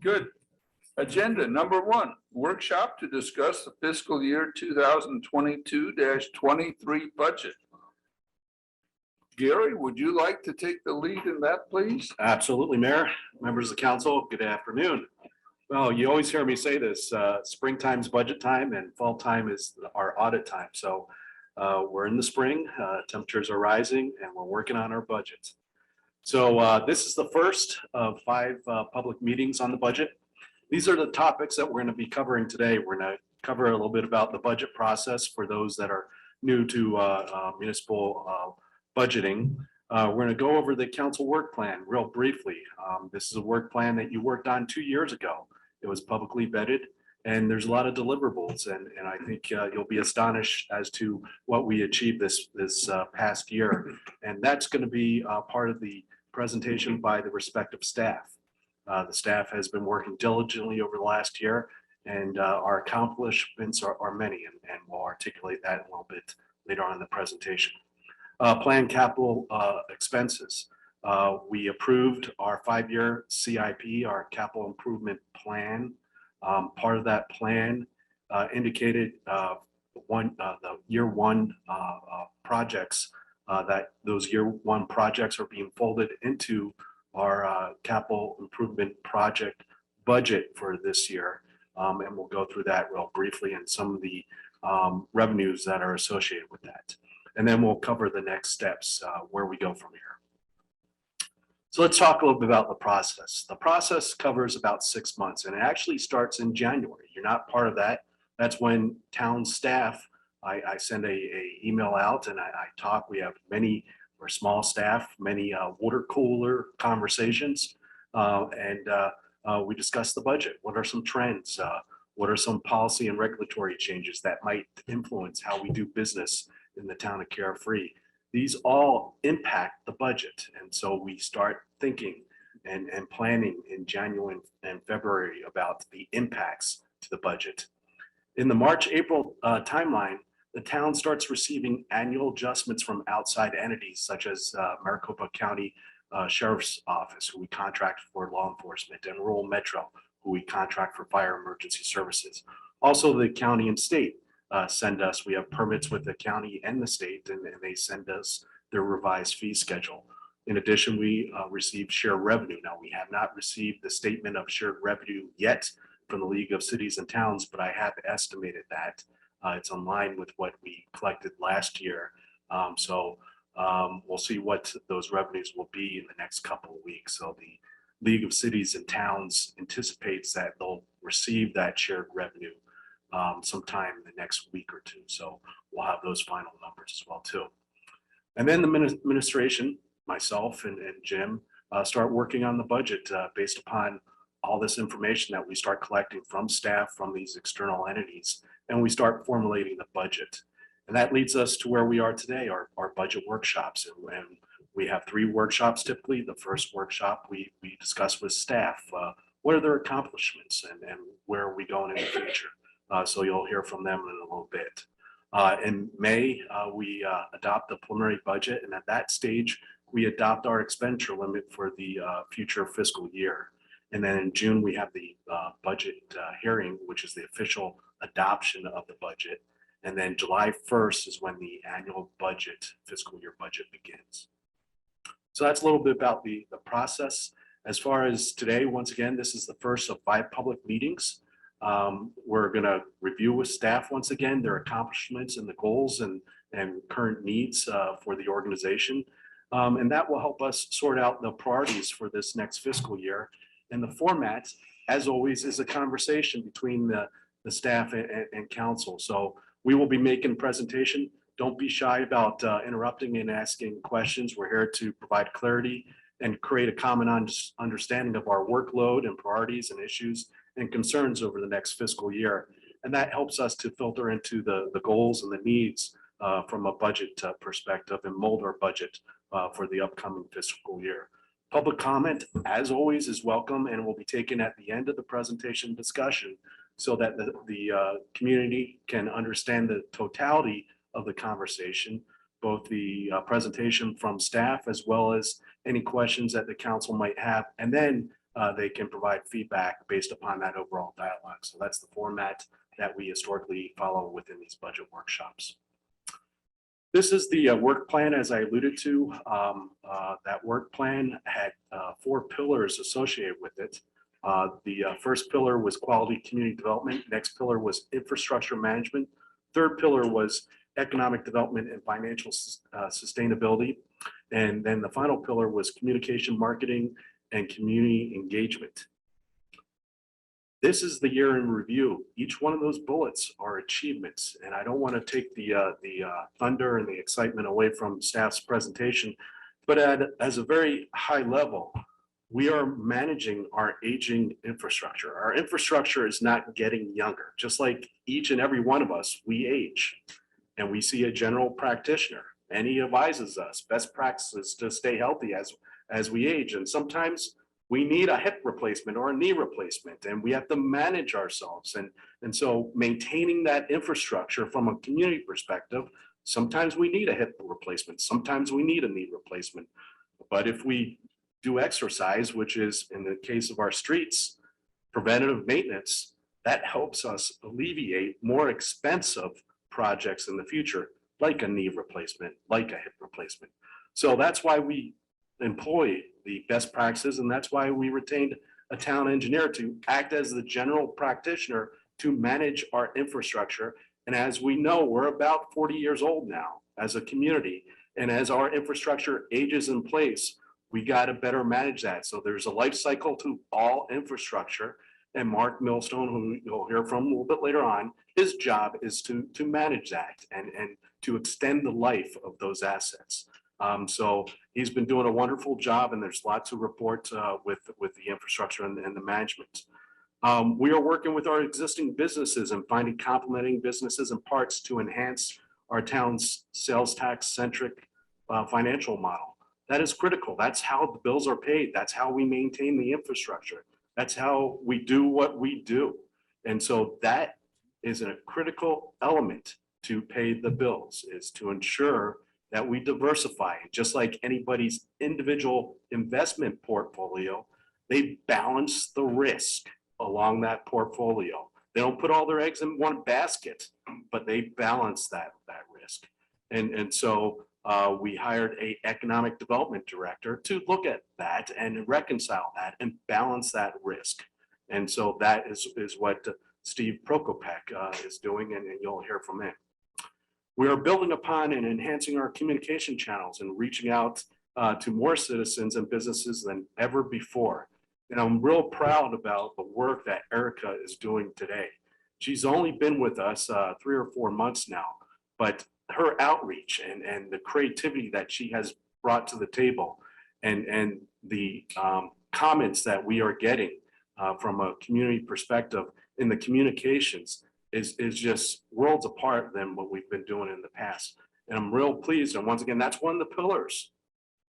Good. Agenda number 1, workshop to discuss the fiscal year 2022-23 budget. Gary, would you like to take the lead in that, please? Absolutely, Mayor, members of the council, good afternoon. Well, you always hear me say this, springtime's budget time and fall time is our audit time. So we're in the spring, temperatures are rising and we're working on our budgets. So this is the first of 5 public meetings on the budget. These are the topics that we're going to be covering today. We're going to cover a little bit about the budget process for those that are new to municipal budgeting. We're going to go over the council work plan real briefly. This is a work plan that you worked on 2 years ago. It was publicly vetted and there's a lot of deliverables and I think you'll be astonished as to what we achieved this past year. And that's going to be part of the presentation by the respective staff. The staff has been working diligently over the last year and our accomplishments are many and we'll articulate that a little bit later on in the presentation. Planned capital expenses. We approved our 5-year CIP, our capital improvement plan. Part of that plan indicated the year one projects, that those year one projects are being folded into our capital improvement project budget for this year. And we'll go through that real briefly and some of the revenues that are associated with that. And then we'll cover the next steps, where we go from here. So let's talk a little bit about the process. The process covers about 6 months and it actually starts in January. You're not part of that. That's when town staff, I send a email out and I talk. We have many, we're small staff, many water cooler conversations. We discuss the budget. What are some trends? What are some policy and regulatory changes that might influence how we do business in the town of Carefree? These all impact the budget. And so we start thinking and planning in January and February about the impacts to the budget. In the March-April timeline, the town starts receiving annual adjustments from outside entities such as Maricopa County Sheriff's Office, who we contract for law enforcement, and Rural Metro, who we contract for fire emergency services. Also the county and state send us, we have permits with the county and the state, and they send us their revised fee schedule. In addition, we receive shared revenue. Now, we have not received the statement of shared revenue yet from the League of Cities and Towns, but I have estimated that it's in line with what we collected last year. We'll see what those revenues will be in the next couple of weeks. So the League of Cities and Towns anticipates that they'll receive that shared revenue sometime in the next week or two. So we'll have those final numbers as well too. And then the administration, myself and Jim, start working on the budget based upon all this information that we start collecting from staff, from these external entities, and we start formulating the budget. And that leads us to where we are today, our budget workshops. And we have 3 workshops typically. The first workshop we discuss with staff, what are their accomplishments and where are we going in the future? So you'll hear from them in a little bit. In May, we adopt the preliminary budget, and at that stage, we adopt our expenditure limit for the future fiscal year. And then in June, we have the budget hearing, which is the official adoption of the budget. And then July 1st is when the annual budget, fiscal year budget begins. So that's a little bit about the process. As far as today, once again, this is the first of 5 public meetings. We're going to review with staff once again their accomplishments and the goals and current needs for the organization. And that will help us sort out the priorities for this next fiscal year. And the format, as always, is a conversation between the staff and council. So we will be making a presentation. Don't be shy about interrupting and asking questions. We're here to provide clarity and create a common understanding of our workload and priorities and issues and concerns over the next fiscal year. And that helps us to filter into the goals and the needs from a budget perspective and mold our budget for the upcoming fiscal year. Public comment, as always, is welcome and will be taken at the end of the presentation discussion so that the community can understand the totality of the conversation, both the presentation from staff as well as any questions that the council might have. And then they can provide feedback based upon that overall dialogue. So that's the format that we historically follow within these budget workshops. This is the work plan, as I alluded to. That work plan had 4 pillars associated with it. The first pillar was quality community development. Next pillar was infrastructure management. Third pillar was economic development and financial sustainability. And then the final pillar was communication, marketing, and community engagement. This is the year in review. Each one of those bullets are achievements. And I don't want to take the thunder and the excitement away from staff's presentation, but as a very high level, we are managing our aging infrastructure. Our infrastructure is not getting younger. Just like each and every one of us, we age and we see a general practitioner and he advises us best practices to stay healthy as we age. And sometimes we need a hip replacement or a knee replacement, and we have to manage ourselves. And so maintaining that infrastructure from a community perspective, sometimes we need a hip replacement, sometimes we need a knee replacement. But if we do exercise, which is in the case of our streets, preventative maintenance, that helps us alleviate more expensive projects in the future, like a knee replacement, like a hip replacement. So that's why we employ the best practices, and that's why we retained a town engineer to act as the general practitioner to manage our infrastructure. And as we know, we're about 40 years old now as a community, and as our infrastructure ages in place, we got to better manage that. So there's a life cycle to all infrastructure, and Mark Millstone, who you'll hear from a little bit later on, his job is to manage that and to extend the life of those assets. So he's been doing a wonderful job, and there's lots to report with the infrastructure and the management. We are working with our existing businesses and finding complementing businesses and parts to enhance our town's sales tax centric financial model. That is critical. That's how the bills are paid. That's how we maintain the infrastructure. That's how we do what we do. And so that is a critical element to pay the bills, is to ensure that we diversify. Just like anybody's individual investment portfolio, they balance the risk along that portfolio. They don't put all their eggs in one basket, but they balance that risk. And so we hired an economic development director to look at that and reconcile that and balance that risk. And so that is what Steve Prokopek is doing, and you'll hear from him. We are building upon and enhancing our communication channels and reaching out to more citizens and businesses than ever before. And I'm real proud about the work that Erica is doing today. She's only been with us 3 or 4 months now, but her outreach and the creativity that she has brought to the table and the comments that we are getting from a community perspective in the communications is just worlds apart than what we've been doing in the past. And I'm real pleased. And once again, that's one of the pillars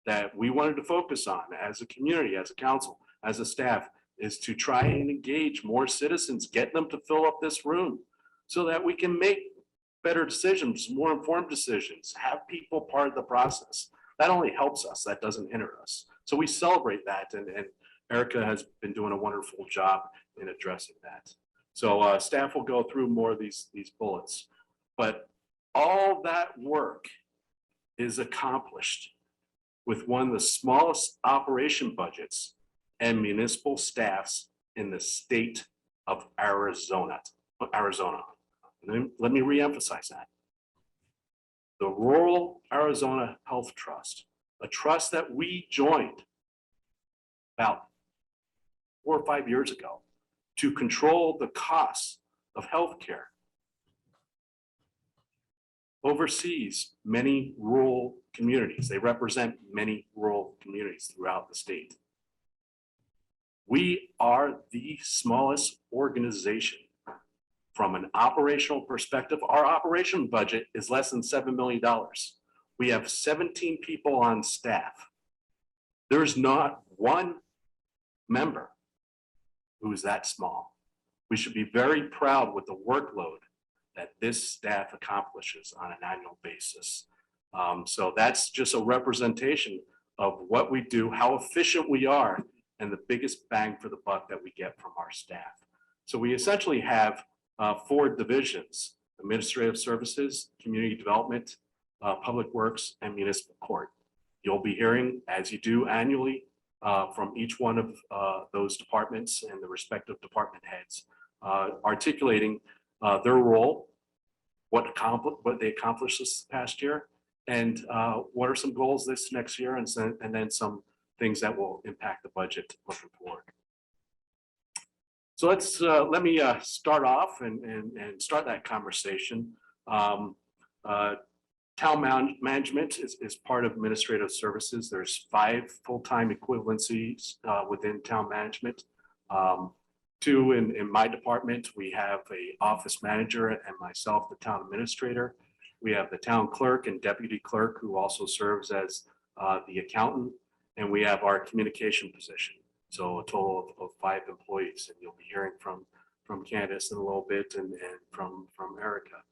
that we wanted to focus on as a community, as a council, as a staff, is to try and engage more citizens, get them to fill up this room so that we can make better decisions, more informed decisions, have people part of the process. That only helps us, that doesn't hinder us. So we celebrate that, and Erica has been doing a wonderful job in addressing that. So staff will go through more of these bullets, but all that work is accomplished with one of the smallest operation budgets and municipal staffs in the state of Arizona. Let me reemphasize that. The Rural Arizona Health Trust, a trust that we joined about 4 or 5 years ago to control the costs of healthcare, oversees many rural communities. They represent many rural communities throughout the state. We are the smallest organization from an operational perspective. Our operation budget is less than $7 million. We have 17 people on staff. There's not one member who's that small. We should be very proud with the workload that this staff accomplishes on an annual basis. So that's just a representation of what we do, how efficient we are, and the biggest bang for the buck that we get from our staff. So we essentially have 4 divisions: administrative services, community development, public works, and municipal court. You'll be hearing, as you do annually, from each one of those departments and the respective department heads, articulating their role, what they accomplished this past year, and what are some goals this next year, and then some things that will impact the budget looking forward. So let me start off and start that conversation. Town management is part of administrative services. There's 5 full-time equivalencies within town management. 2 in my department. We have an office manager and myself, the town administrator. We have the town clerk and deputy clerk, who also serves as the accountant. And we have our communication position. So a total of 5 employees, and you'll be hearing from Candace in a little bit, and from Erica.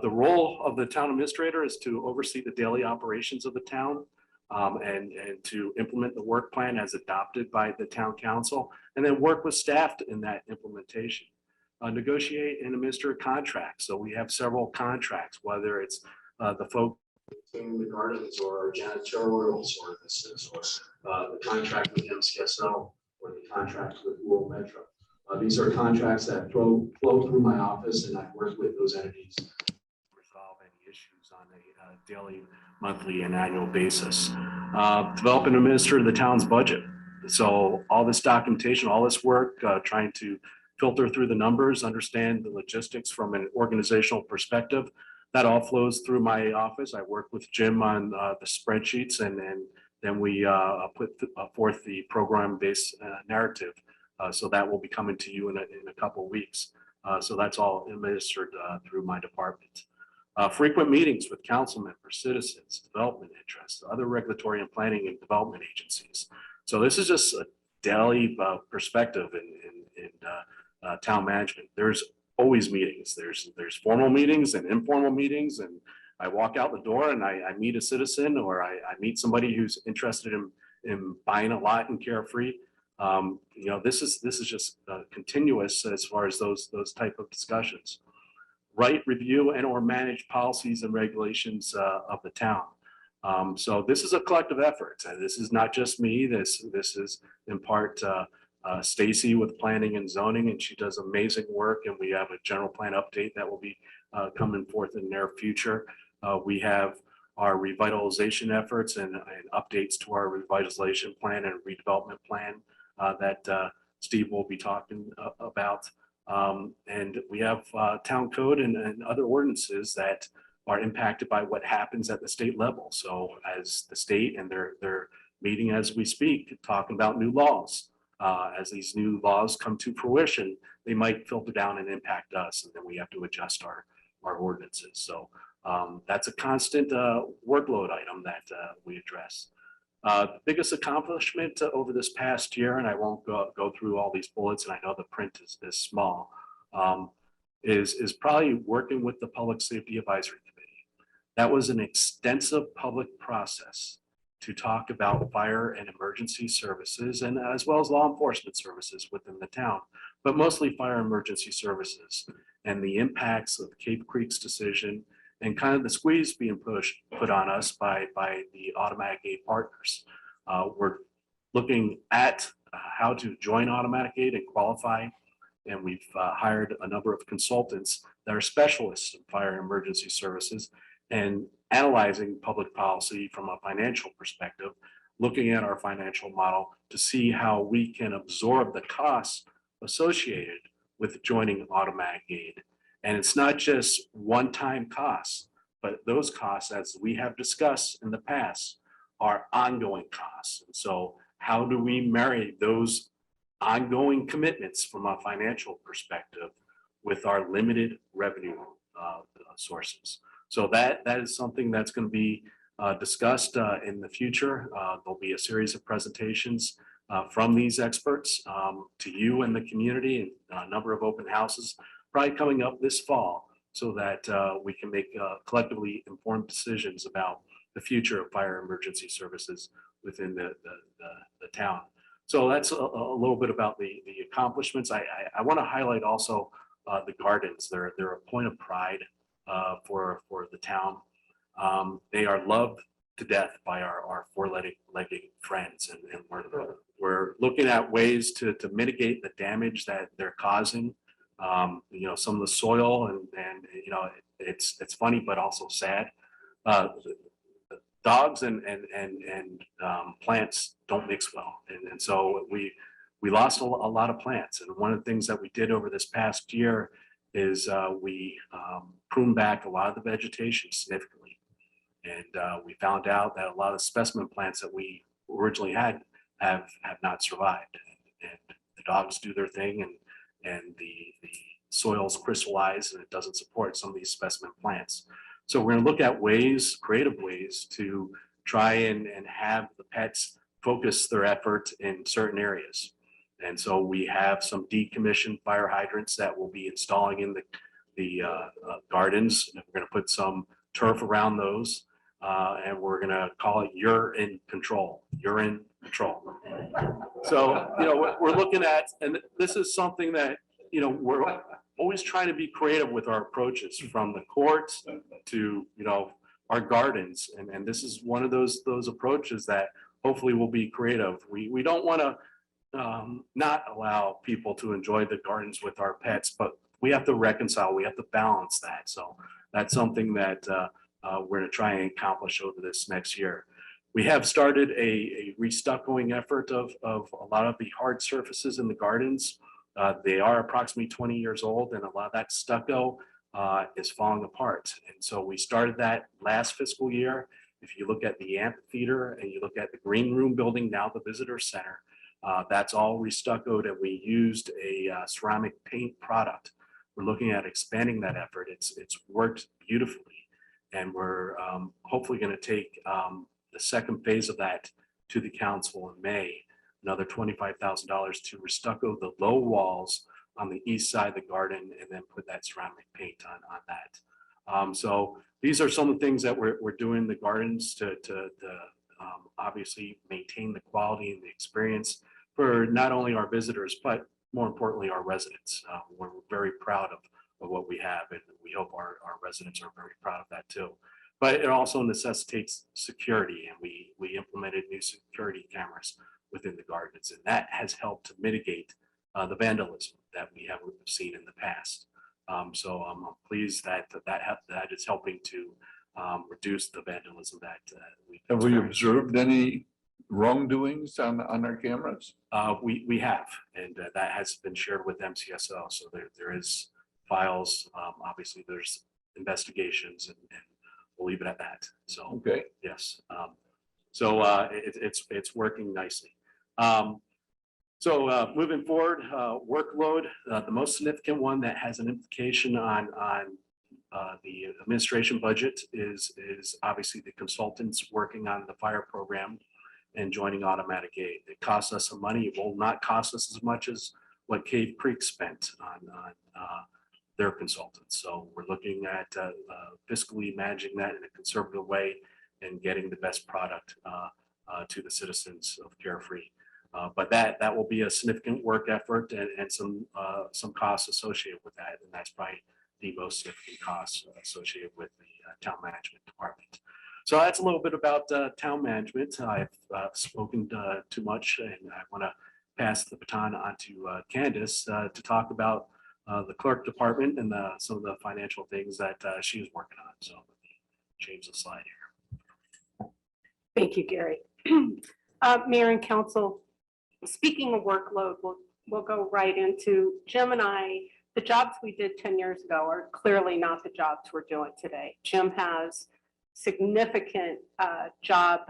The role of the town administrator is to oversee the daily operations of the town, and to implement the work plan as adopted by the town council, and then work with staff in that implementation. Negotiate and administer contracts. So we have several contracts, whether it's the folks in the gardens, or janitorial services, or the contract with MCSO, or the contract with Rural Metro. These are contracts that flow through my office, and I work with those entities to resolve any issues on a daily, monthly, and annual basis. Develop and administer the town's budget. So all this documentation, all this work, trying to filter through the numbers, understand the logistics from an organizational perspective, that all flows through my office. I work with Jim on the spreadsheets, and then we put forth the program-based narrative. So that will be coming to you in a couple of weeks. So that's all administered through my department. Frequent meetings with council members, citizens, development interests, other regulatory and planning and development agencies. So this is just a daily perspective in town management. There's always meetings. There's formal meetings and informal meetings, and I walk out the door and I meet a citizen, or I meet somebody who's interested in buying a lot in Carefree. This is just continuous as far as those type of discussions. Write, review, and or manage policies and regulations of the town. So this is a collective effort. This is not just me. This is in part Stacy with planning and zoning, and she does amazing work. And we have a general plan update that will be coming forth in the near future. We have our revitalization efforts and updates to our revitalization plan and redevelopment plan that Steve will be talking about. And we have town code and other ordinances that are impacted by what happens at the state level. So as the state, and they're meeting as we speak, talking about new laws. As these new laws come to fruition, they might filter down and impact us, and then we have to adjust our ordinances. So that's a constant workload item that we address. The biggest accomplishment over this past year, and I won't go through all these bullets, and I know the print is small, is probably working with the Public Safety Advisory Committee. That was an extensive public process to talk about fire and emergency services, and as well as law enforcement services within the town, but mostly fire and emergency services, and the impacts of Cave Creek's decision, and kind of the squeeze being put on us by the automatic aid partners. We're looking at how to join automatic aid and qualify, and we've hired a number of consultants that are specialists in fire and emergency services, and analyzing public policy from a financial perspective, looking at our financial model to see how we can absorb the costs associated with joining automatic aid. And it's not just one-time costs, but those costs, as we have discussed in the past, are ongoing costs. And so how do we marry those ongoing commitments from a financial perspective with our limited revenue sources? So that is something that's going to be discussed in the future. There'll be a series of presentations from these experts to you and the community, and a number of open houses probably coming up this fall, so that we can make collectively informed decisions about the future of fire emergency services within the town. So that's a little bit about the accomplishments. I want to highlight also the gardens. They're a point of pride for the town. They are loved to death by our four-legged friends, and we're looking at ways to mitigate the damage that they're causing. Some of the soil and it's funny but also sad. Dogs and plants don't mix well, and so we lost a lot of plants. And one of the things that we did over this past year is we pruned back a lot of the vegetation significantly, and we found out that a lot of specimen plants that we originally had have not survived. And the dogs do their thing, and the soils crystallize, and it doesn't support some of these specimen plants. So we're going to look at ways, creative ways, to try and have the pets focus their effort in certain areas. And so we have some decommissioned fire hydrants that we'll be installing in the gardens. And we're going to put some turf around those, and we're going to call it You're in Control. You're in Control. So we're looking at, and this is something that we're always trying to be creative with our approaches, from the courts to our gardens, and this is one of those approaches that hopefully will be creative. We don't want to not allow people to enjoy the gardens with our pets, but we have to reconcile, we have to balance that. So that's something that we're going to try and accomplish over this next year. We have started a restuccoing effort of a lot of the hard surfaces in the gardens. They are approximately 20 years old, and a lot of that stucco is falling apart. And so we started that last fiscal year. If you look at the amphitheater and you look at the green room building, now the visitor center, that's all restuccoed, and we used a ceramic paint product. We're looking at expanding that effort. It's worked beautifully, and we're hopefully going to take the second phase of that to the council in May. Another $25,000 to restucco the low walls on the east side of the garden, and then put that ceramic paint on that. So these are some of the things that we're doing in the gardens to obviously maintain the quality and the experience for not only our visitors, but more importantly, our residents. We're very proud of what we have, and we hope our residents are very proud of that too. But it also necessitates security, and we implemented new security cameras within the gardens, and that has helped to mitigate the vandalism that we have seen in the past. So I'm pleased that is helping to reduce the vandalism that we've Have we experienced. observed any wrongdoings on our cameras? We have, and that has been shared with MCSO. So there is files. Obviously, there's investigations, and we'll leave it at that. So Okay. yes. So it's working nicely. So moving forward, workload, the most significant one that has an implication on the administration budget is obviously the consultants working on the fire program and joining automatic aid. It costs us some money. It will not cost us as much as what Cave Creek spent on their consultants. So we're looking at fiscally managing that in a conservative way and getting the best product to the citizens of Carefree. But that will be a significant work effort and some costs associated with that. And that's probably the most significant costs associated with the town management department. So that's a little bit about town management. I've spoken too much, and I want to pass the baton on to Candace to talk about the clerk department and some of the financial things that she is working on. So let me change the slide here. Thank you, Gary. Mayor and council, speaking of workload, we'll go right into Jim and I. The jobs we did 10 years ago are clearly not the jobs we're doing today. Jim has significant job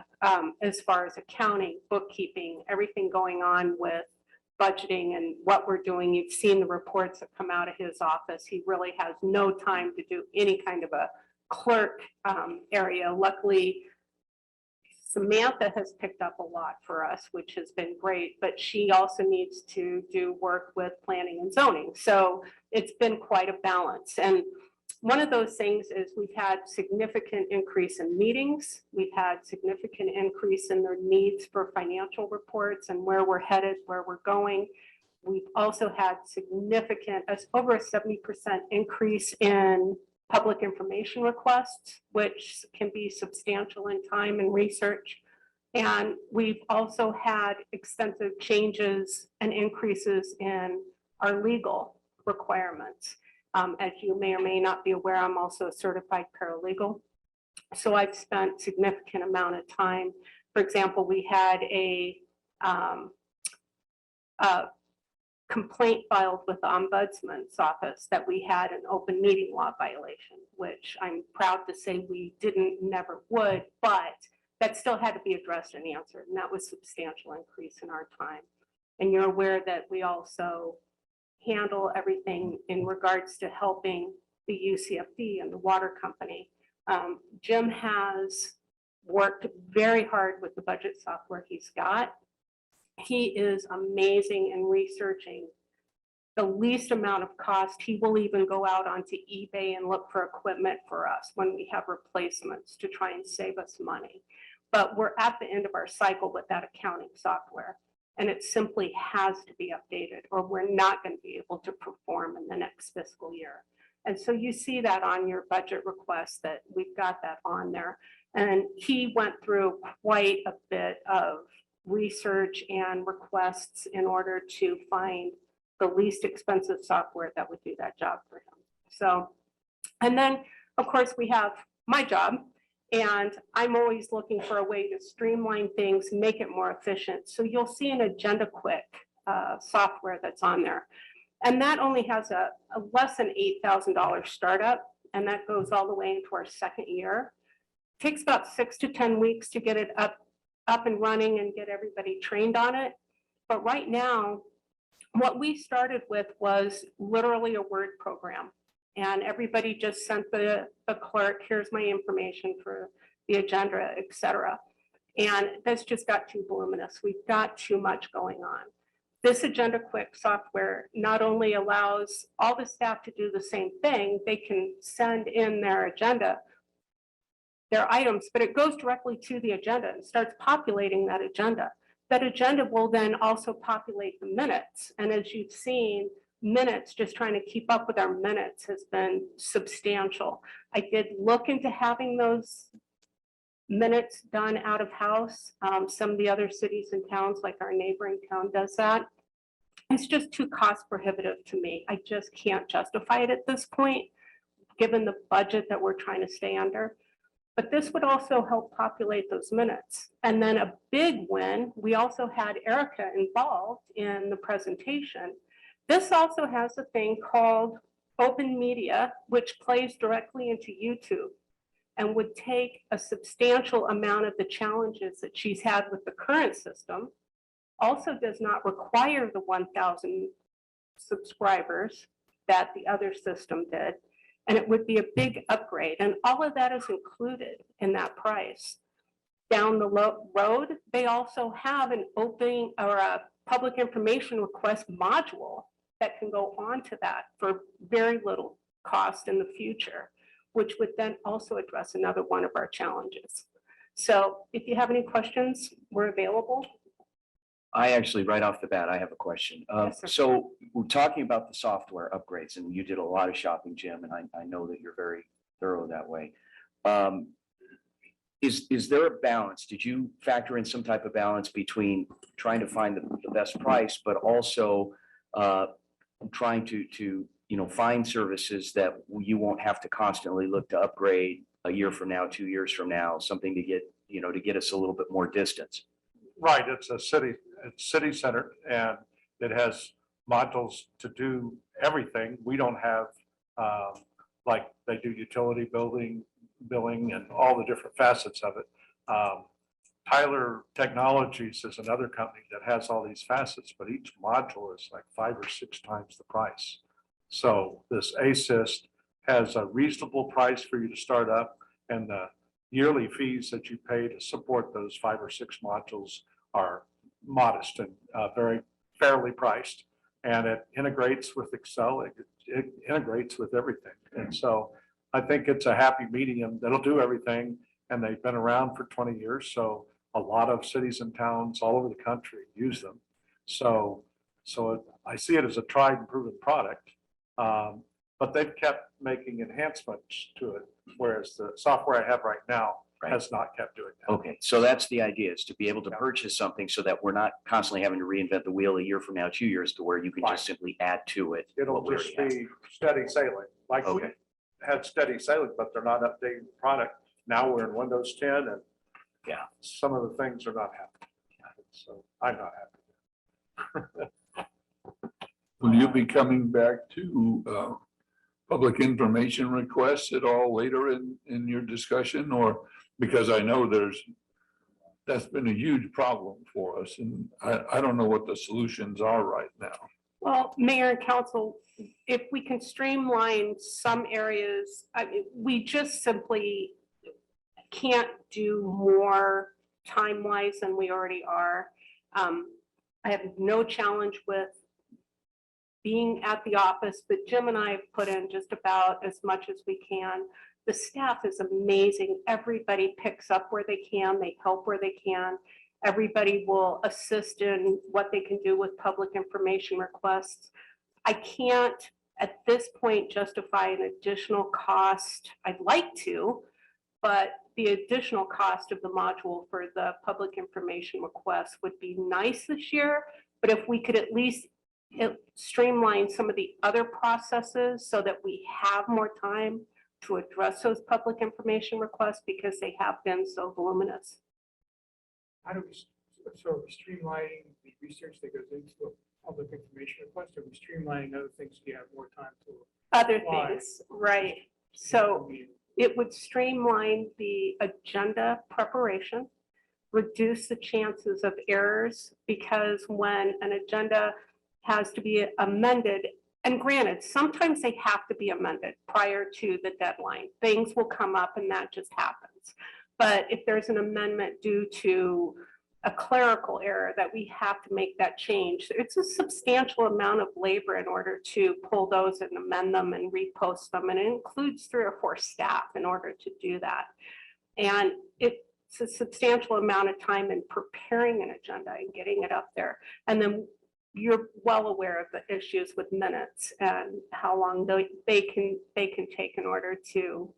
as far as accounting, bookkeeping, everything going on with budgeting and what we're doing. You've seen the reports that come out of his office. He really has no time to do any kind of a clerk area. Luckily, Samantha has picked up a lot for us, which has been great, but she also needs to do work with planning and zoning. So it's been quite a balance. And One of those things is we've had significant increase in meetings. We've had significant increase in their needs for financial reports and where we're headed, where we're going. We've also had significant, over a 70% increase in public information requests, which can be substantial in time and research. And we've also had extensive changes and increases in our legal requirements. As you may or may not be aware, I'm also a certified paralegal. So I've spent significant amount of time. For example, we had a complaint filed with the Ombudsman's office that we had an open meeting law violation, which I'm proud to say we never would, but that still had to be addressed and answered. And that was substantial increase in our time. And you're aware that we also handle everything in regards to helping the UCFD and the water company. Jim has worked very hard with the budget software he's got. He is amazing in researching the least amount of cost. He will even go out onto eBay and look for equipment for us when we have replacements to try and save us money. But we're at the end of our cycle with that accounting software, and it simply has to be updated or we're not going to be able to perform in the next fiscal year. And so you see that on your budget request that we've got that on there. And he went through quite a bit of research and requests in order to find the least expensive software that would do that job for him. So, and then of course we have my job, and I'm always looking for a way to streamline things, make it more efficient. So you'll see an Agenda Quick software that's on there. And that only has a less than $8,000 startup, and that goes all the way into our second year. It takes about 6 to 10 weeks to get it up and running and get everybody trained on it. But right now, what we started with was literally a Word program. And everybody just sent the clerk, here's my information for the agenda, et cetera. And that's just got too voluminous. We've got too much going on. This Agenda Quick software not only allows all the staff to do the same thing, they can send in their agenda, their items, but it goes directly to the agenda and starts populating that agenda. That agenda will then also populate the minutes. And as you've seen, minutes, just trying to keep up with our minutes has been substantial. I did look into having those minutes done out of house. Some of the other cities and towns, like our neighboring town, does that. It's just too cost prohibitive to me. I just can't justify it at this point, given the budget that we're trying to stay under. But this would also help populate those minutes. And then a big win, we also had Erica involved in the presentation. This also has a thing called Open Media, which plays directly into YouTube and would take a substantial amount of the challenges that she's had with the current system. Also does not require the 1,000 subscribers that the other system did. And it would be a big upgrade. And all of that is included in that price. Down the road, they also have an open or a public information request module that can go on to that for very little cost in the future, which would then also address another one of our challenges. So if you have any questions, we're available. I actually, right off the bat, I have a question. Yes, sir. So we're talking about the software upgrades, and you did a lot of shopping, Jim, and I know that you're very thorough that way. Is there a balance? Did you factor in some type of balance between trying to find the best price, but also trying to find services that you won't have to constantly look to upgrade a year from now, 2 years from now, something to get us a little bit more distance? Right, it's city centered, and it has modules to do everything. We don't have, like they do utility billing and all the different facets of it. Tyler Technologies is another company that has all these facets, but each module is like 5 or 6 times the price. So this Assist has a reasonable price for you to start up, and the yearly fees that you pay to support those 5 or 6 modules are modest and very fairly priced. And it integrates with Excel. It integrates with everything. And so I think it's a happy medium that'll do everything. And they've been around for 20 years. So a lot of cities and towns all over the country use them. So I see it as a tried and proven product. But they've kept making enhancements to it, whereas the software I have right now has not kept doing that. Okay, so that's the idea, is to be able to Yeah. purchase something so that we're not constantly having to reinvent the wheel a year from now, 2 years, to where you can just simply add to it. It'll what we just already have. be steady sailing, like we Okay. had steady sailing, but they're not updating the product. Now we're in Windows 10 and Yeah. some of the things are not happening. So I'm not happy. Will you be coming back to public information requests at all later in your discussion? Or, because I know that's been a huge problem for us, and I don't know what the solutions are right now. Well, Mayor and Council, if we can streamline some areas, I mean, we just simply can't do more time-wise than we already are. I have no challenge with being at the office, but Jim and I have put in just about as much as we can. The staff is amazing. Everybody picks up where they can, they help where they can. Everybody will assist in what they can do with public information requests. I can't, at this point, justify an additional cost. I'd like to, but the additional cost of the module for the public information request would be nice this year. But if we could at least streamline some of the other processes so that we have more time to address those public information requests, because they have been so voluminous. How do we, so are we streamlining the research that goes into a public information request? Are we streamlining other things so you have more time to? Other Why? things, right? So it would streamline the agenda preparation, reduce the chances of errors, because when an agenda has to be amended, and granted, sometimes they have to be amended prior to the deadline. Things will come up and that just happens. But if there's an amendment due to a clerical error that we have to make that change, it's a substantial amount of labor in order to pull those and amend them and repost them. And it includes 3 or 4 staff in order to do that. And it's a substantial amount of time in preparing an agenda and getting it up there. And then you're well aware of the issues with minutes and how long they can take in order to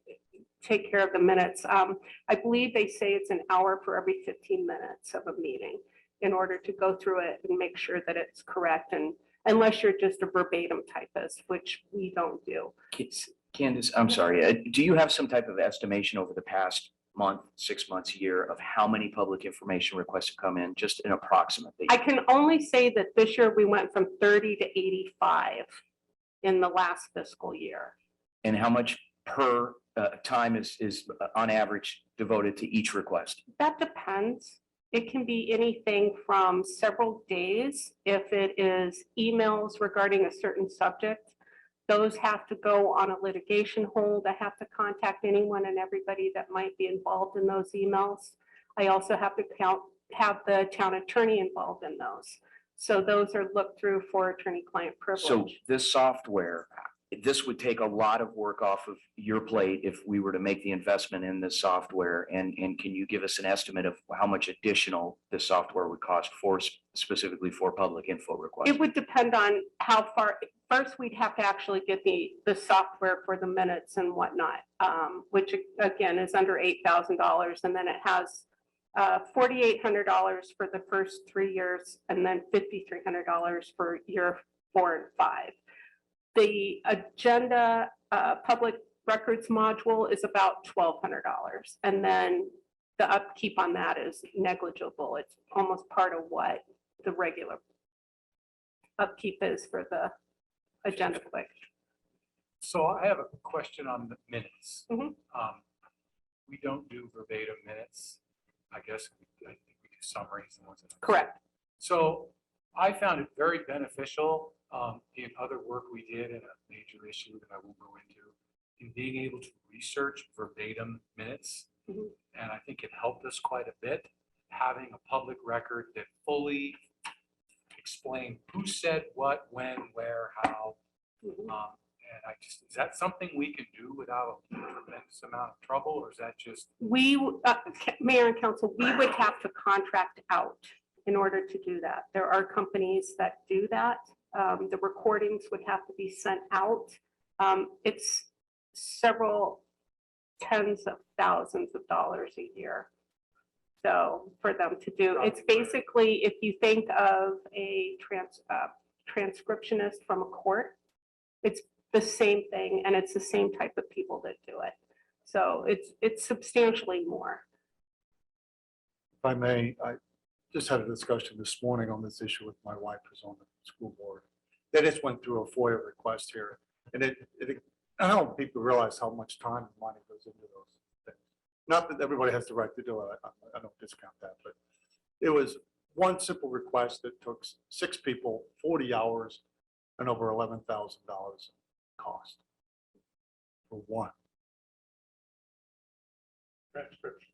take care of the minutes. I believe they say it's an hour for every 15 minutes of a meeting in order to go through it and make sure that it's correct. And unless you're just a verbatim typist, which we don't do. Candace, I'm sorry, do you have some type of estimation over the past month, 6 months, year, of how many public information requests have come in, just an approximate? I can only say that this year we went from 30 to 85 in the last fiscal year. And how much per time is on average devoted to each request? That depends. It can be anything from several days. If it is emails regarding a certain subject, those have to go on a litigation hold. I have to contact anyone and everybody that might be involved in those emails. I also have to have the town attorney involved in those. So those are looked through for attorney-client So privilege. this software, this would take a lot of work off of your plate if we were to make the investment in this software. And can you give us an estimate of how much additional this software would cost for specifically for public info requests? It would depend on how far. First, we'd have to actually get the software for the minutes and whatnot, which again is under $8,000. And then it has $4,800 for the first 3 years and then $5,300 for year 4 and 5. The agenda public records module is about $1,200. And then the upkeep on that is negligible. It's almost part of what the regular upkeep is for the agenda click. So I have a question on the minutes. Mhm. We don't do verbatim minutes. I guess I think we do summaries and ones. Correct. So I found it very beneficial in other work we did in a major issue that I won't go into, in being able to research verbatim minutes. Mhm. And I think it helped us quite a bit, having a public record that fully explained who said what, when, where, how. Mhm. And I just, is that something we can do without a tremendous amount of trouble, or is that just? Mayor and council, we would have to contract out in order to do that. There are companies that do that. The recordings would have to be sent out. It's several tens of thousands of dollars a year. So for them to do, it's basically, if you think of a transcriptionist from a court, it's the same thing, and it's the same type of people that do it. So it's substantially more. If I may, I just had a discussion this morning on this issue with my wife who's on the school board. They just went through a FOIA request here, and I don't think people realize how much time and money goes into those things. Not that everybody has the right to do it, I don't discount that, but it was one simple request that took 6 people, 40 hours, and over $11,000 cost for one. Transcription.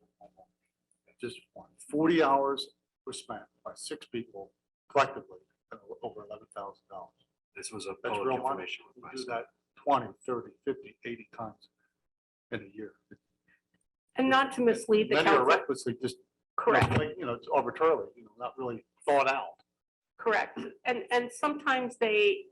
Just one. 40 hours were spent by 6 people collectively, and over $11,000. This was a That's public real money. information We do request. that 20, 30, 50, 80 times in a year. And not to mislead the Many are council. recklessly just, Correct. like, it's arbitrarily, not really thought out. Correct. And sometimes they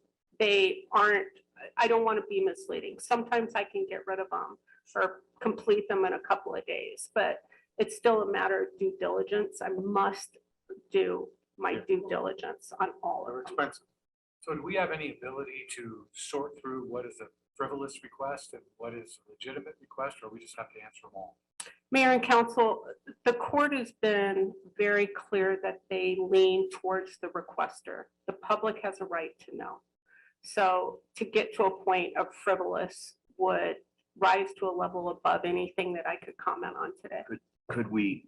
aren't, I don't want to be misleading. Sometimes I can get rid of them or complete them in a couple of days, but it's still a matter of due diligence. I must do my due diligence on all They're of them. expensive. So do we have any ability to sort through what is a frivolous request and what is a legitimate request, or we just have to answer them all? Mayor and council, the court has been very clear that they lean towards the requester. The public has a right to know. So to get to a point of frivolous would rise to a level above anything that I could comment on today. Could we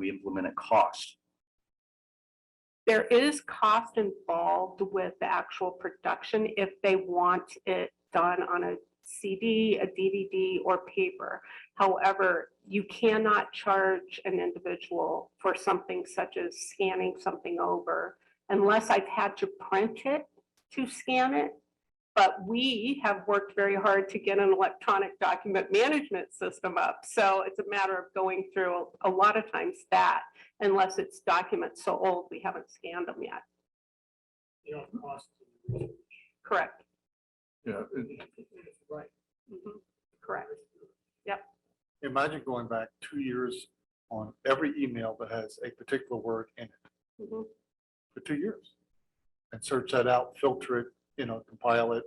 implement a cost? There is cost involved with the actual production if they want it done on a CD, a DVD, or paper. However, you cannot charge an individual for something such as scanning something over unless I've had to print it to scan it. But we have worked very hard to get an electronic document management system up. So it's a matter of going through a lot of times that, unless it's documents so old, we haven't scanned them yet. Correct. Yeah, Mhm. Correct. Imagine going back 2 years on every email that has a particular word in it Mhm. for 2 years. And search that out, filter it, compile it.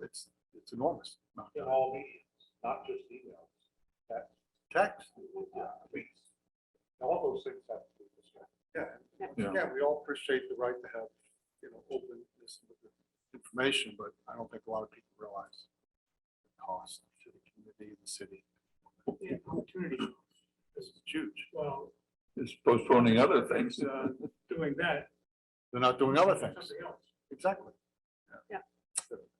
It's enormous. In all mediums, not just emails, Text. tweets. All those things have to be discussed. Yeah. Yeah. Yeah, we all appreciate the right to have, openness with the information, but I don't think a lot of people realize the cost to the community, the city. The opportunity, This is huge. well, it's postponing other things. doing that. They're not doing other things. Something else. Exactly.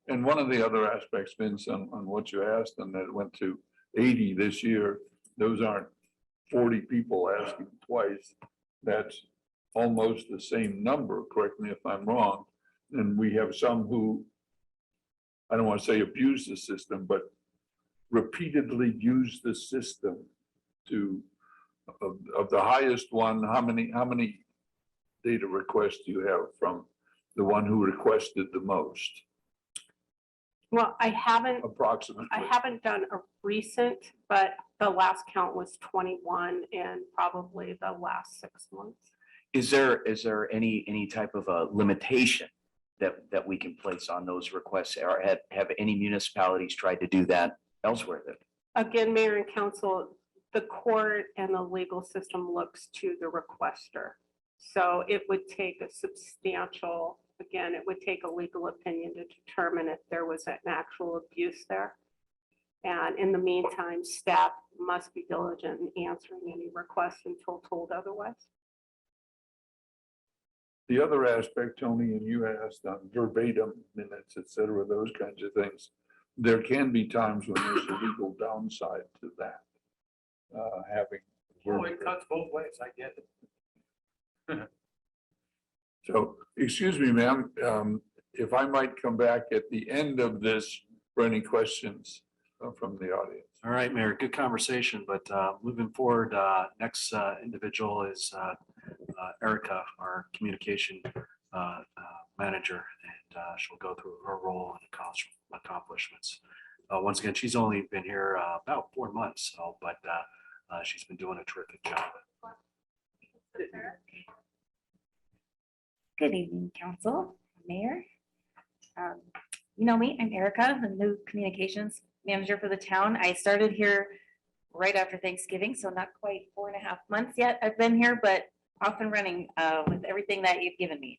And one of the other aspects, Vince, on what you asked, and that it went to 80 this year, those aren't 40 people asking twice. That's almost the same number, correct me if I'm wrong. And we have some who, I don't want to say abuse the system, but repeatedly use the system to, of the highest one, how many data requests do you have from the one who requested the most, Well, I haven't approximately? done a recent, but the last count was 21 in probably the last 6 months. Is there any type of a limitation that we can place on those requests? Or have any municipalities tried to do that elsewhere? Again, Mayor and Council, the court and the legal system looks to the requester. So it would take a substantial, again, it would take a legal opinion to determine if there was an actual abuse there. And in the meantime, staff must be diligent in answering any requests until told otherwise. The other aspect, Tony, and you asked on verbatim minutes, et cetera, those kinds of things. There can be times when there's a legal downside to that. Having. Oh, it cuts both ways, I get it. So, excuse me, ma'am, if I might come back at the end of this for any questions from the audience. All right, Mayor, good conversation, but moving forward, next individual is Erica, our communication manager, and she'll go through her role and accomplishments. Once again, she's only been here about 4 months, so, but she's been doing a terrific job. Good evening, council, mayor. You know me, I'm Erica, the new communications manager for the town. I started here right after Thanksgiving, so not quite 4.5 months yet I've been here, but off and running with everything that you've given me.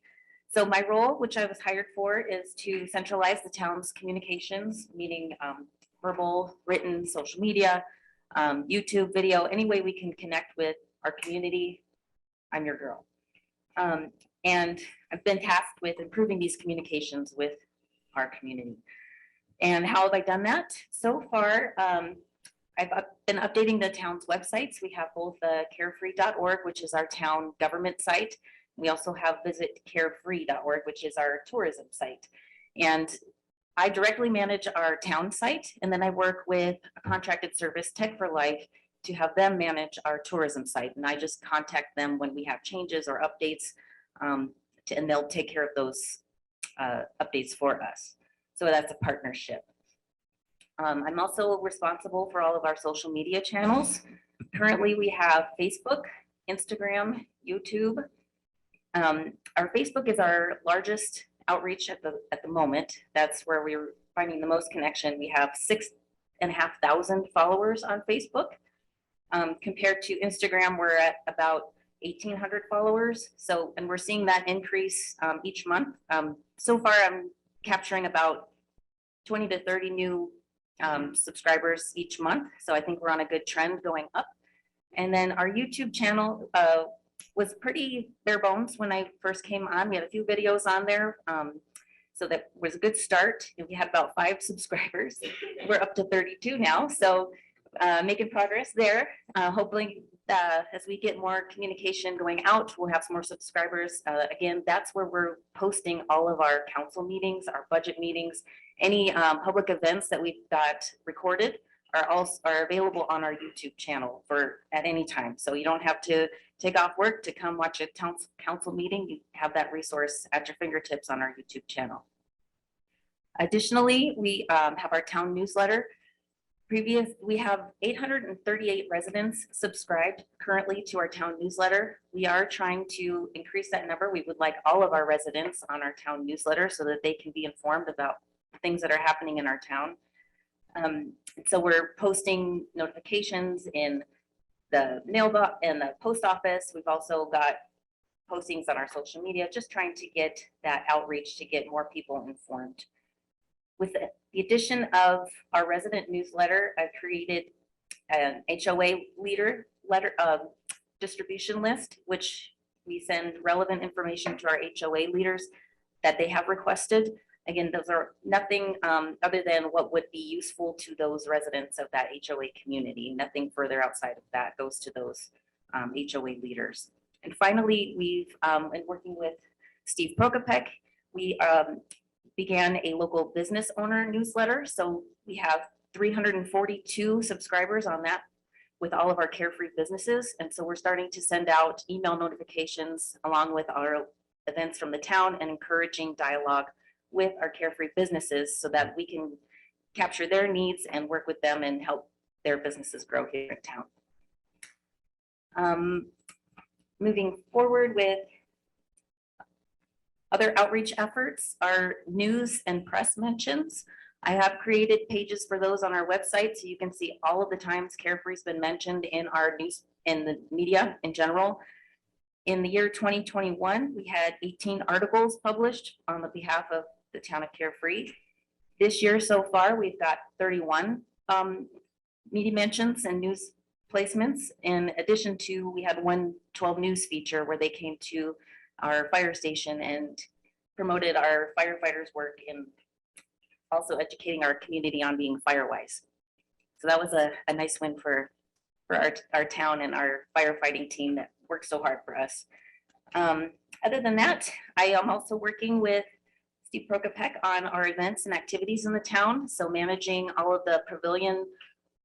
So my role, which I was hired for, is to centralize the town's communications, meaning verbal, written, social media, YouTube, video, any way we can connect with our community. I'm your girl. And I've been tasked with improving these communications with our community. And how have I done that? So far, I've been updating the town's websites. We have both carefree.org, which is our town government site. We also have visitcarefree.org, which is our tourism site. And I directly manage our town site, and then I work with a contracted service, Tech for Life, to have them manage our tourism site. And I just contact them when we have changes or updates, and they'll take care of those updates for us. So that's a partnership. I'm also responsible for all of our social media channels. Currently, we have Facebook, Instagram, YouTube. Our Facebook is our largest outreach at the moment. That's where we're finding the most connection. We have 6,500 followers on Facebook. Compared to Instagram, we're at about 1,800 followers. So, and we're seeing that increase each month. So far, I'm capturing about 20 to 30 new subscribers each month. So I think we're on a good trend going up. And then our YouTube channel was pretty bare bones when I first came on. We had a few videos on there. So that was a good start. We had about 5 subscribers. We're up to 32 now. So making progress there. Hopefully, as we get more communication going out, we'll have some more subscribers. Again, that's where we're posting all of our council meetings, our budget meetings, any public events that we've got recorded are available on our YouTube channel at any time. So you don't have to take off work to come watch a council meeting. You have that resource at your fingertips on our YouTube channel. Additionally, we have our town newsletter. We have 838 residents subscribed currently to our town newsletter. We are trying to increase that number. We would like all of our residents on our town newsletter so that they can be informed about things that are happening in our town. So we're posting notifications in the mailbox and the post office. We've also got postings on our social media, just trying to get that outreach to get more people informed. With the addition of our resident newsletter, I've created an HOA distribution list, which we send relevant information to our HOA leaders that they have requested. Again, those are nothing other than what would be useful to those residents of that HOA community. Nothing further outside of that goes to those HOA leaders. And finally, we've been working with Steve Prokopek. We began a local business owner newsletter. So we have 342 subscribers on that with all of our Carefree businesses. And so we're starting to send out email notifications along with our events from the town and encouraging dialogue with our Carefree businesses so that we can capture their needs and work with them and help their businesses grow here in town. Moving forward with other outreach efforts, our news and press mentions. I have created pages for those on our website so you can see all of the times Carefree's been mentioned in our news and the media in general. In the year 2021, we had 18 articles published on the behalf of the town of Carefree. This year so far, we've got 31 media mentions and news placements. In addition to, we had one 12 News feature where they came to our fire station and promoted our firefighters' work in also educating our community on being firewise. So that was a nice win for our town and our firefighting team that worked so hard for us. Other than that, I am also working with Steve Prokopek on our events and activities in the town. So managing all of the pavilion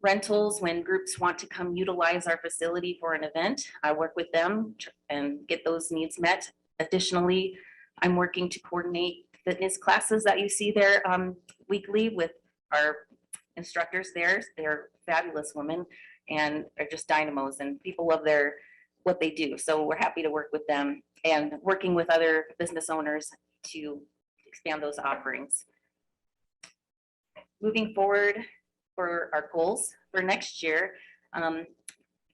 rentals when groups want to come utilize our facility for an event. I work with them and get those needs met. Additionally, I'm working to coordinate fitness classes that you see there weekly with our instructors there. They're fabulous women and are just dynamos, and people love what they do. So we're happy to work with them and working with other business owners to expand those offerings. Moving forward for our goals for next year,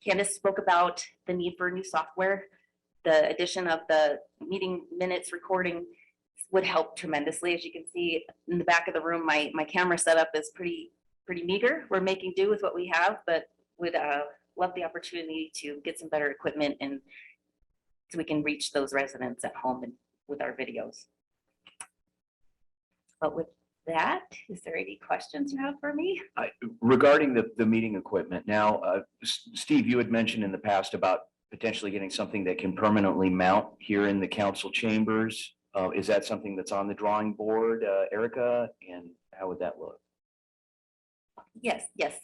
Candace spoke about the need for new software. The addition of the meeting minutes recording would help tremendously. As you can see in the back of the room, my camera setup is pretty meager. We're making do with what we have, but would love the opportunity to get some better equipment and so we can reach those residents at home and with our videos. But with that, is there any questions you have for me? Regarding the meeting equipment, now, Steve, you had mentioned in the past about potentially getting something that can permanently mount here in the council chambers. Is that something that's on the drawing board, Erica? And how would that look? Yes.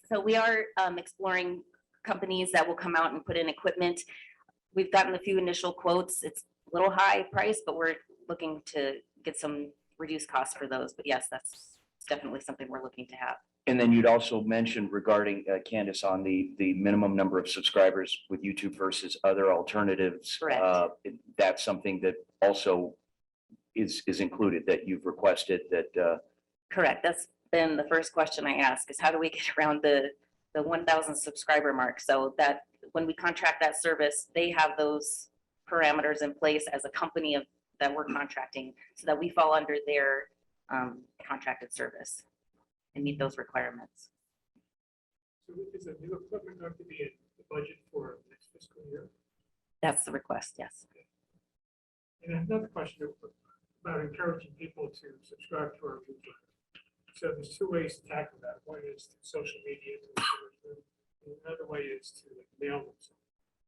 So we are exploring companies that will come out and put in equipment. We've gotten a few initial quotes. It's a little high price, but we're looking to get some reduced costs for those. But yes, that's definitely something we're looking to have. And then you'd also mentioned regarding Candace on the minimum number of subscribers with YouTube versus other alternatives. Correct. That's something that also is included that you've requested that. Correct. That's been the first question I ask is how do we get around the 1,000 subscriber mark? So that when we contract that service, they have those parameters in place as a company that we're contracting so that we fall under their contracted service and meet those requirements. So is the new equipment going to be in the budget for next fiscal year? That's the request, yes. And I have another question about encouraging people to subscribe to our newsletter. So there's two ways to tackle that. One is through social media, and another way is to mail them.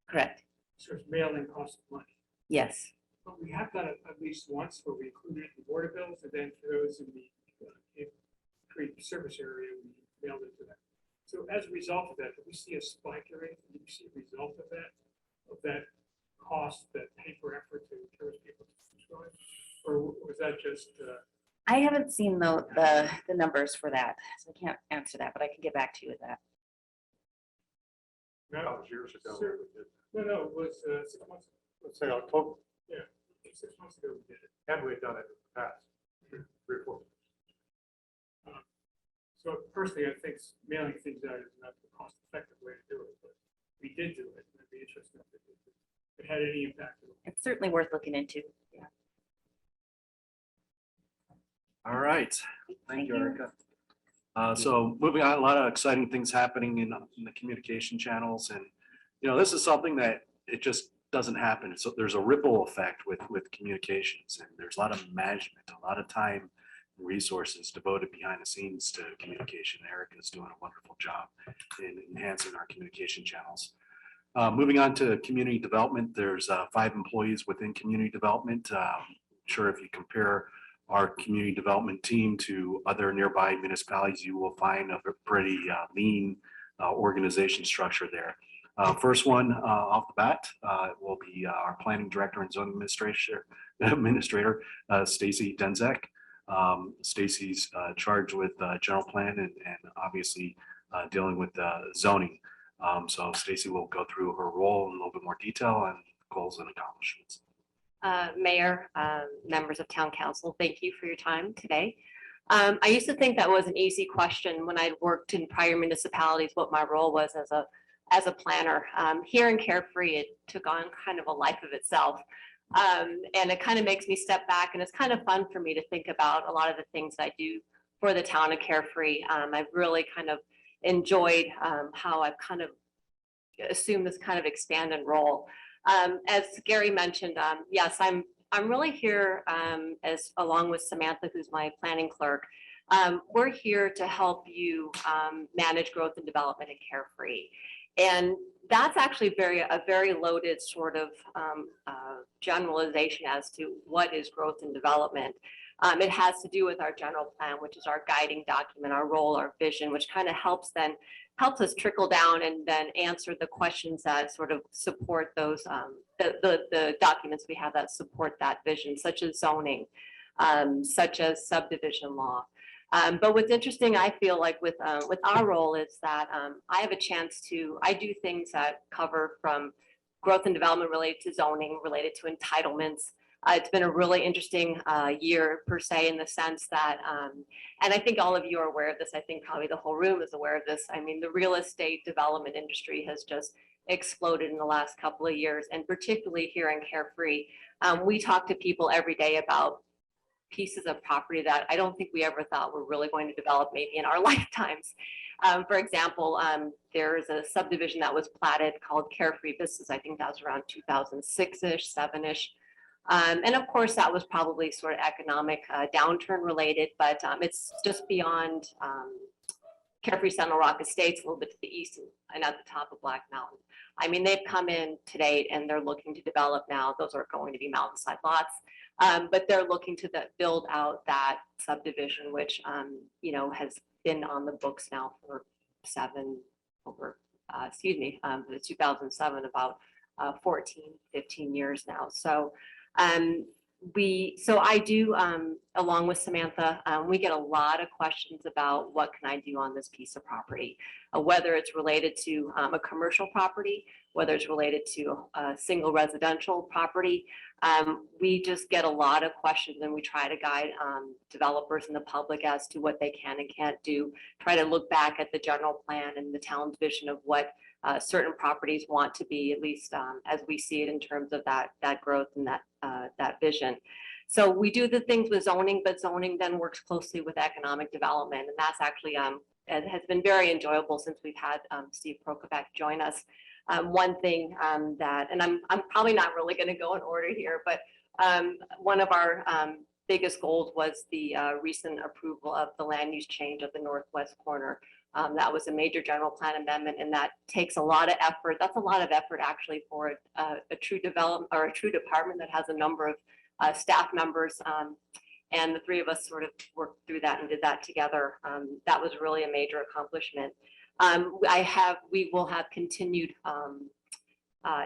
Correct. So it's mailing costs money. Yes. But we have done it at least once where we included it in the water bills, and then for those in the create service area, we mailed it to them. So as a result of that, do we see a spike or anything? Do you see a result of that cost, that paper effort to encourage people to subscribe? Or was that just? I haven't seen the numbers for that, so I can't answer that, but I can get back to you with that. That was years ago. Sure. No, it was 6 months. Let's say October, Yeah, 6 months ago we did it. and we had done it in the past, 3 or 4. So personally, I think mailing things out is not the cost-effective way to do it, but we did do it. It'd be interesting if it had any impact. It's certainly worth looking into. Yeah. All right. Thank you, Erica. So moving on, a lot of exciting things happening in the communication channels. And, this is something that it just doesn't happen. So there's a ripple effect with communications, and there's a lot of management, a lot of time and resources devoted behind the scenes to communication. Erica is doing a wonderful job in enhancing our communication channels. Moving on to community development, there's 5 employees within community development. Sure, if you compare our community development team to other nearby municipalities, you will find a pretty lean organization structure there. First one off the bat will be our planning director and zoning administrator, Stacy Denzek. Stacy's charged with general plan and obviously dealing with zoning. So Stacy will go through her role in a little bit more detail and goals and accomplishments. Mayor, members of town council, thank you for your time today. I used to think that was an easy question when I'd worked in prior municipalities, what my role was as a planner. Here in Carefree, it took on kind of a life of itself. And it kind of makes me step back, and it's kind of fun for me to think about a lot of the things I do for the town of Carefree. I've really kind of enjoyed how I've kind of assumed this kind of expanded role. As Gary mentioned, yes, I'm really here as along with Samantha, who's my planning clerk. We're here to help you manage growth and development in Carefree. And that's actually a very loaded sort of generalization as to what is growth and development. It has to do with our general plan, which is our guiding document, our role, our vision, which kind of helps us trickle down and then answer the questions that sort of support those, the documents we have that support that vision, such as zoning, such as subdivision law. But what's interesting, I feel like with our role is that I have a chance I do things that cover from growth and development related to zoning, related to entitlements. It's been a really interesting year per se, in the sense that, and I think all of you are aware of this. I think probably the whole room is aware of this. I mean, the real estate development industry has just exploded in the last couple of years, and particularly here in Carefree. We talk to people every day about pieces of property that I don't think we ever thought were really going to develop maybe in our lifetimes. For example, there is a subdivision that was platted called Carefree Business. I think that was around 2006-ish, 7-ish. And of course, that was probably sort of economic downturn related, but it's just beyond Carefree Central Rock Estates, a little bit to the east and at the top of Black Mountain. I mean, they've come in to date and they're looking to develop now. Those are going to be mountainside lots, but they're looking to build out that subdivision, which has been on the books now for 2007, about 14, 15 years now. So I do, along with Samantha, we get a lot of questions about what can I do on this piece of property, whether it's related to a commercial property, whether it's related to a single residential property. We just get a lot of questions, and we try to guide developers and the public as to what they can and can't do, try to look back at the general plan and the town's vision of what certain properties want to be, at least as we see it in terms of that growth and that vision. So we do the things with zoning, but zoning then works closely with economic development, and that's actually it has been very enjoyable since we've had Steve Prokovac join us. One thing that, and I'm probably not really going to go in order here, but one of our biggest goals was the recent approval of the land use change of the northwest corner. That was a major general plan amendment, and that takes a lot of effort. That's a lot of effort actually for a true development or a true department that has a number of staff members. And the three of us sort of worked through that and did that together. That was really a major accomplishment. We will have continued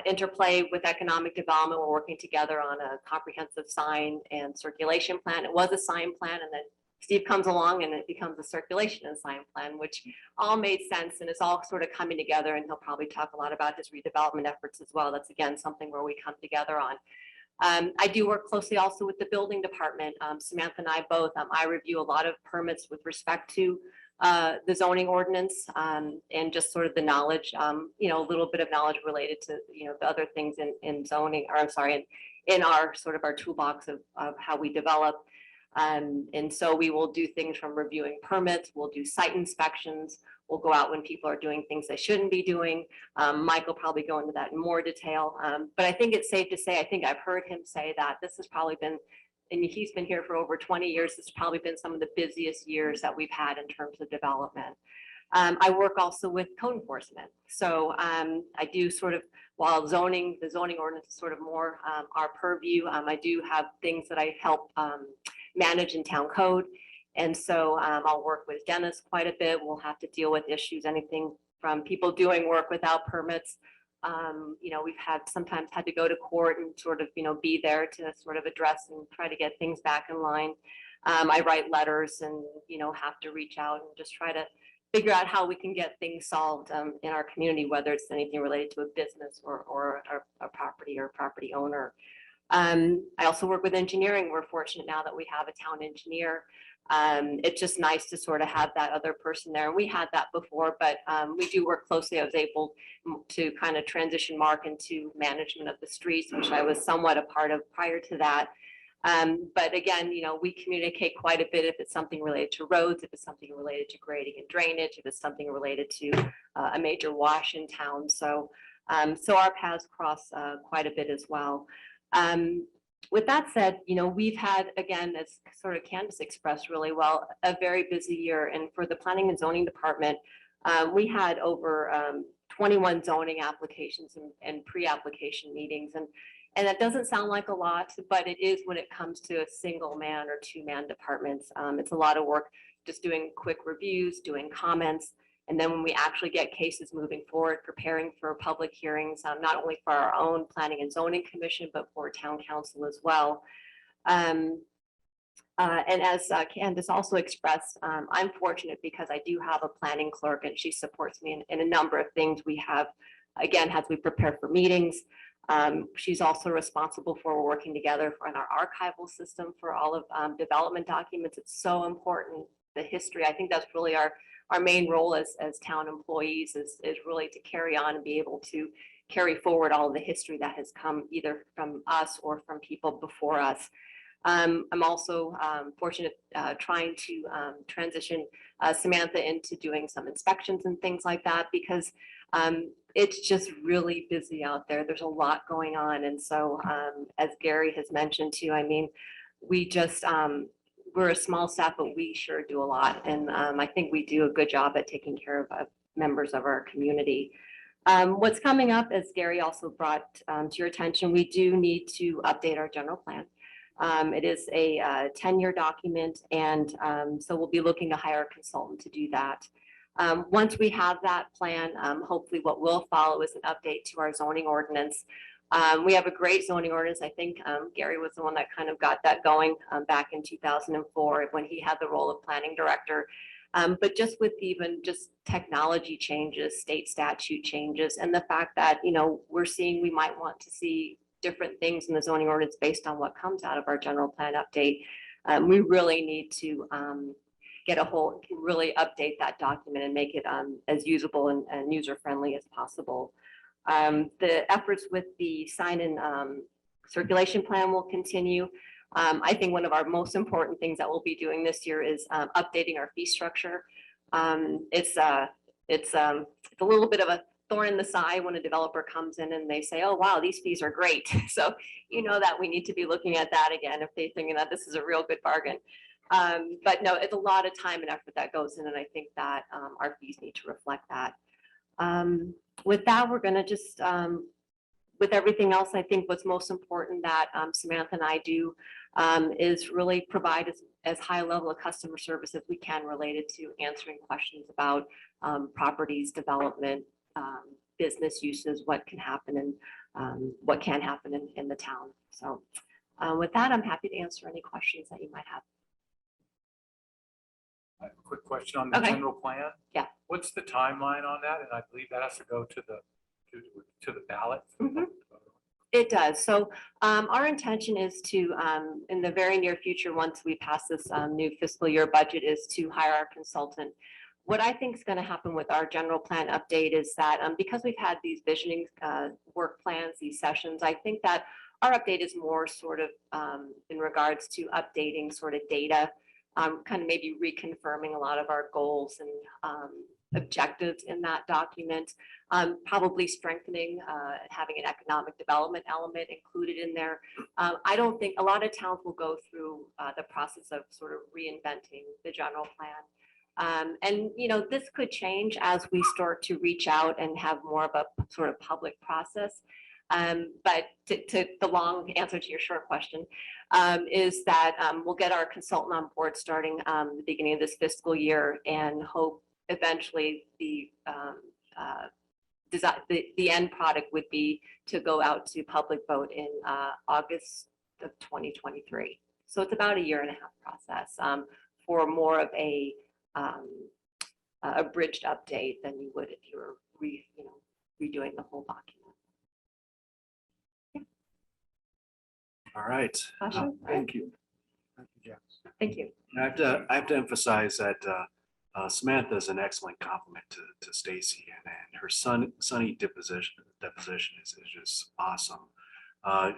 interplay with economic development. We're working together on a comprehensive sign and circulation plan. It was a sign plan, and then Steve comes along and it becomes a circulation and sign plan, which all made sense, and it's all sort of coming together, and he'll probably talk a lot about his redevelopment efforts as well. That's again something where we come together on. I do work closely also with the building department. Samantha and I both, I review a lot of permits with respect to the zoning ordinance and just sort of the knowledge, a little bit of knowledge related to, the other things in zoning, or I'm sorry, in our sort of our toolbox of how we develop. And so we will do things from reviewing permits, we'll do site inspections, we'll go out when people are doing things they shouldn't be doing. Mike will probably go into that in more detail. But I think it's safe to say, I think I've heard him say that this has probably been, and he's been here for over 20 years, this has probably been some of the busiest years that we've had in terms of development. I work also with code enforcement. So I do sort of, while the zoning ordinance is sort of more our purview, I do have things that I help manage in town code. And so I'll work with Dennis quite a bit. We'll have to deal with issues, anything from people doing work without permits. We've sometimes had to go to court and sort of, be there to sort of address and try to get things back in line. I write letters and, have to reach out and just try to figure out how we can get things solved in our community, whether it's anything related to a business or a property or property owner. I also work with engineering. We're fortunate now that we have a town engineer. It's just nice to sort of have that other person there. And we had that before, but we do work closely. I was able to kind of transition Mark into management of the streets, which I was somewhat a part of prior to that. But again, we communicate quite a bit if it's something related to roads, if it's something related to grading and drainage, if it's something related to a major wash in town. So our paths cross quite a bit as well. With that said, we've had, again, as sort of Candace expressed really well, a very busy year. And for the planning and zoning department, we had over 21 zoning applications and pre-application meetings. And And that doesn't sound like a lot, but it is when it comes to a single man or two-man departments. It's a lot of work just doing quick reviews, doing comments. And then when we actually get cases moving forward, preparing for public hearings, not only for our own planning and zoning commission, but for town council as well. And as Candace also expressed, I'm fortunate because I do have a planning clerk and she supports me in a number of things. We have, again, as we prepare for meetings, she's also responsible for working together in our archival system for all of development documents. It's so important, the history. I think that's really our main role as town employees is really to carry on and be able to carry forward all of the history that has come either from us or from people before us. I'm also fortunate trying to transition Samantha into doing some inspections and things like that because it's just really busy out there. There's a lot going on. And so as Gary has mentioned too, I mean, we just, we're a small staff, but we sure do a lot. And I think we do a good job at taking care of members of our community. What's coming up, as Gary also brought to your attention, we do need to update our general plan. It is a 10-year document, and so we'll be looking to hire a consultant to do that. Once we have that plan, hopefully what will follow is an update to our zoning ordinance. We have a great zoning ordinance. I think Gary was the one that kind of got that going back in 2004 when he had the role of planning director. But just with even just technology changes, state statute changes, and the fact that, you know, we're seeing we might want to see different things in the zoning ordinance based on what comes out of our general plan update. We really need to get a whole, really update that document and make it as usable and user-friendly as possible. The efforts with the sign-in circulation plan will continue. I think one of our most important things that we'll be doing this year is updating our fee structure. It's a little bit of a thorn in the side when a developer comes in and they say, oh, wow, these fees are great. So you know that we need to be looking at that again if they're thinking that this is a real good bargain. But no, it's a lot of time and effort that goes in, and I think that our fees need to reflect that. With that, we're going to just, with everything else, I think what's most important that Samantha and I do is really provide as high a level of customer service as we can related to answering questions about properties, development, business uses, what can happen and what can happen in the town. So with that, I'm happy to answer any questions that you might have. I have a quick question on the Okay. general plan. Yeah. What's the timeline on that? And I believe that has to go to the ballot. Mhm. It does. So our intention is to, in the very near future, once we pass this new fiscal year budget, is to hire our consultant. What I think is going to happen with our general plan update is that because we've had these visioning work plans, these sessions, I think that our update is more sort of in regards to updating sort of data, kind of maybe reconfirming a lot of our goals and objectives in that document, probably strengthening, having an economic development element included in there. I don't think a lot of towns will go through the process of sort of reinventing the general plan. And, you know, this could change as we start to reach out and have more of a sort of public process. But to the long answer to your short question is that we'll get our consultant on board starting the beginning of this fiscal year and hope eventually the end product would be to go out to public vote in August of 2023. So it's about a 1.5-year process for more of a abridged update than you would if you were redoing the whole document. All right. Awesome. Thank you. Thank you. I have to emphasize that Samantha is an excellent compliment to Stacy, and her sunny deposition is just awesome.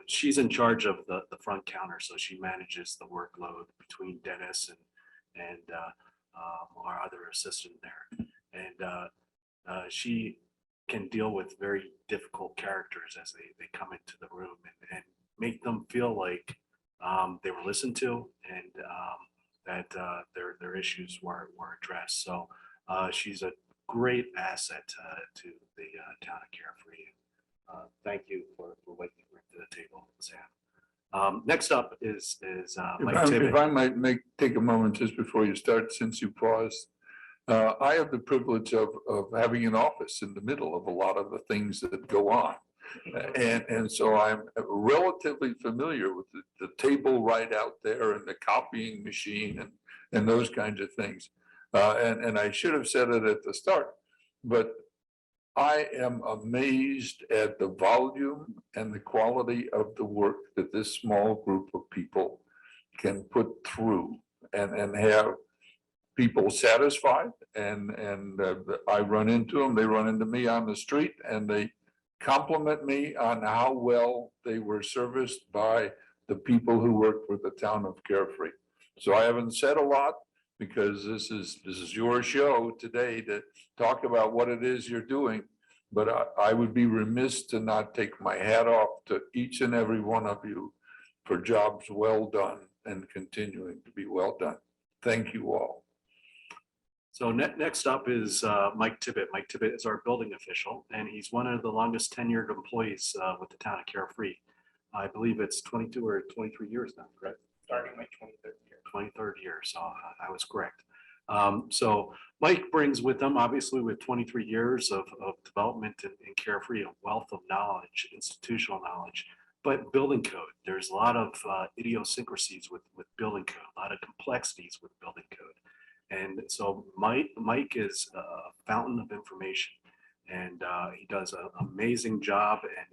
She's in charge of the front counter, so she manages the workload between Dennis and our other assistant there. And she can deal with very difficult characters as they come into the room and make them feel like they were listened to and that their issues were addressed. So she's a great asset to the town of Carefree. Thank you for what you bring to the table, Sam. Next up is Mike If Tibbet. I might take a moment just before you start, since you paused. I have the privilege of having an office in the middle of a lot of the things that go on. And so I'm relatively familiar with the table right out there and the copying machine and those kinds of things. And I should have said it at the start, but I am amazed at the volume and the quality of the work that this small group of people can put through and have people satisfied. And I run into them, they run into me on the street, and they compliment me on how well they were serviced by the people who work for the town of Carefree. So I haven't said a lot, because this is your show today to talk about what it is you're doing. But I would be remiss to not take my hat off to each and every one of you for jobs well done and continuing to be well done. Thank you all. So next up is Mike Tibbet. Mike Tibbet is our building official, and he's one of the longest tenured employees with the town of Carefree. I believe it's 22 or 23 years now, correct? Starting my 23rd year. 23rd year, so I was correct. So Mike brings with him, obviously with 23 years of development in Carefree, a wealth of knowledge, institutional knowledge, but building code. There's a lot of idiosyncrasies with building code, a lot of complexities with building code. And so Mike is a fountain of information, and he does an amazing job and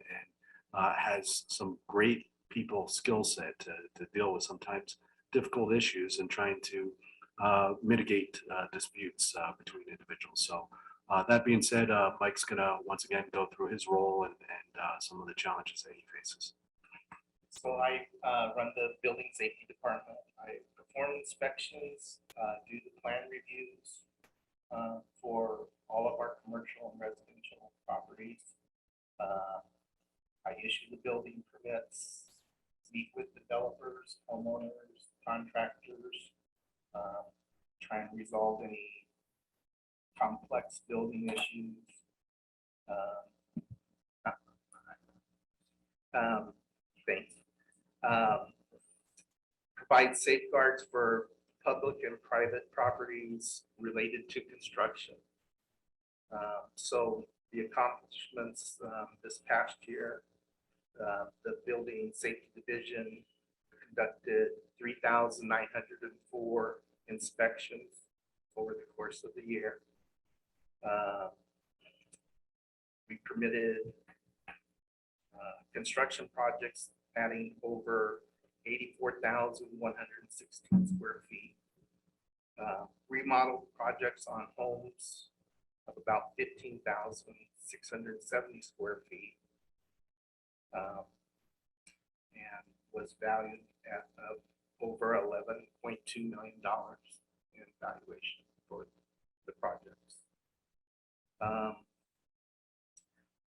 has some great people skill set to deal with sometimes difficult issues and trying to mitigate disputes between individuals. So that being said, Mike's gonna once again go through his role and some of the challenges that he faces. So I run the building safety department. I perform inspections, do the plan reviews for all of our commercial and residential properties. I issue the building permits, meet with developers, homeowners, contractors, try and resolve any complex building issues. Thanks. Provide safeguards for public and private properties related to construction. So the accomplishments this past year, the building safety division conducted 3,904 inspections over the course of the year. We permitted construction projects adding over 84,116 square feet. Remodel projects on homes of about 15,670 square feet. And was valued at over $11.2 million in valuation for the projects.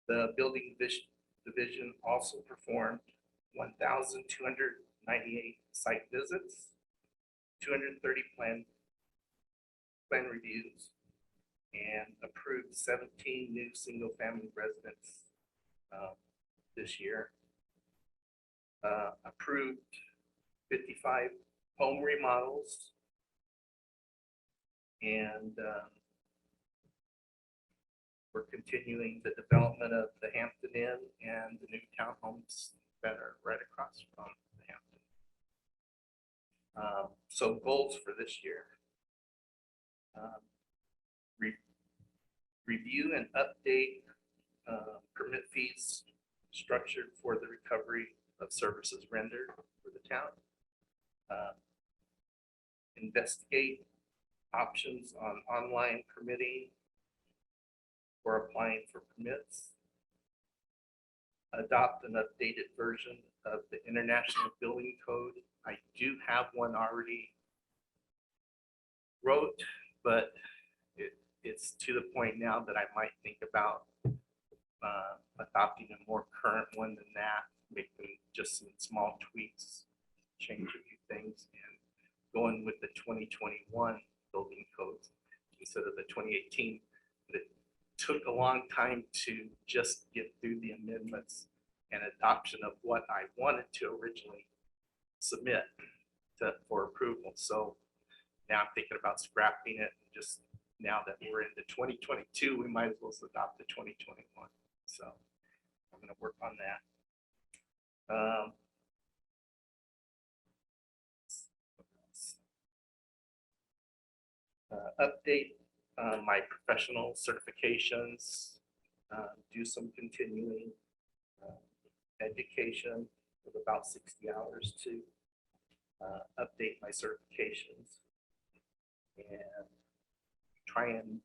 The building division also performed 1,298 site visits, 230 plan reviews, and approved 17 new single-family residents this year. Approved 55 home remodels, and we're continuing the development of the Hampton Inn and the new townhomes that are right across from the Hampton. So goals for this year. Review and update permit fees structured for the recovery of services rendered for the town. Investigate options on online permitting for applying for permits. Adopt an updated version of the International Building Code. I do have one already wrote, but it's to the point now that I might think about adopting a more current one than that, making just some small tweaks, change a few things, and going with the 2021 building codes instead of the 2018. But it took a long time to just get through the amendments and adoption of what I wanted to originally submit for approval. So now I'm thinking about scrapping it. Just now that we're into 2022, we might as well adopt the 2021. So I'm going to work on that. Update my professional certifications, do some continuing education of about 60 hours to update my certifications and try and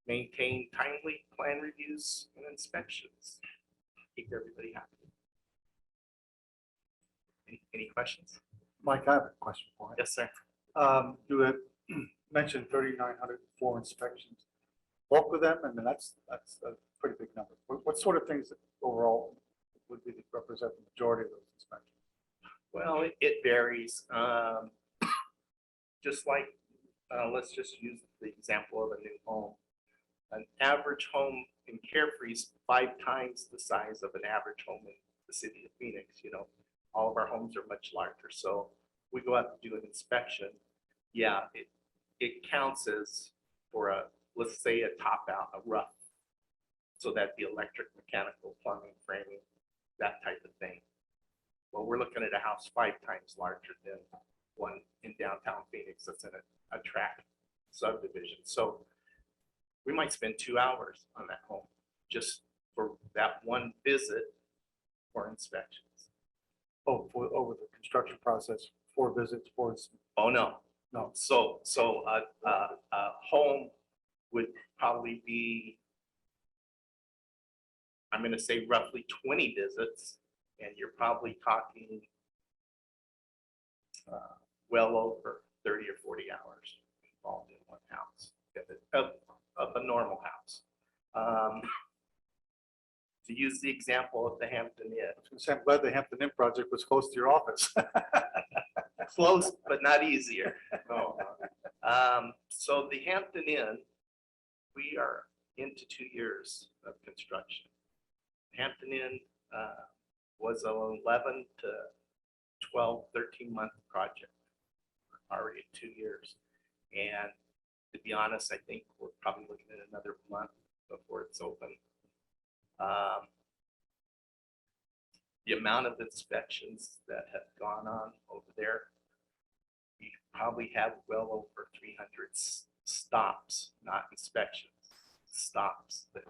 maintain timely plan reviews and inspections. Keep everybody happy. Any questions? Mike, I have a question for you. Yes, sir. You had mentioned 3,904 inspections. Bulk of them, and that's a pretty big number. What sort of things overall would be represent the majority of those inspections? Well, it varies. Just like, let's just use the example of a new home. An average home in Carefree is 5 times the size of an average home in the city of Phoenix. You know, all of our homes are much larger. So we go out to do an inspection. Yeah, it counts as for a, let's say a top out, a rough. So that the electric, mechanical, plumbing, framing, that type of thing. Well, we're looking at a house 5 times larger than one in downtown Phoenix that's in a tract subdivision. So we might spend 2 hours on that home just for that one visit for inspections. Oh, over the construction process, 4 visits, 4. Oh, no. No. So a home would probably be, I'm going to say roughly 20 visits, and you're probably talking well over 30 or 40 hours involved in one house of a normal house. To use the example of the Hampton Inn, I'm glad the Hampton Inn project was close to your office. close but not easier. No. So the Hampton Inn, we are into 2 years of construction. Hampton Inn was an 11 to 12, 13-month project, already 2 years. And to be honest, I think we're probably looking at another month before it's open. The amount of inspections that have gone on over there, you probably have well over 300 stops, not inspections, stops there.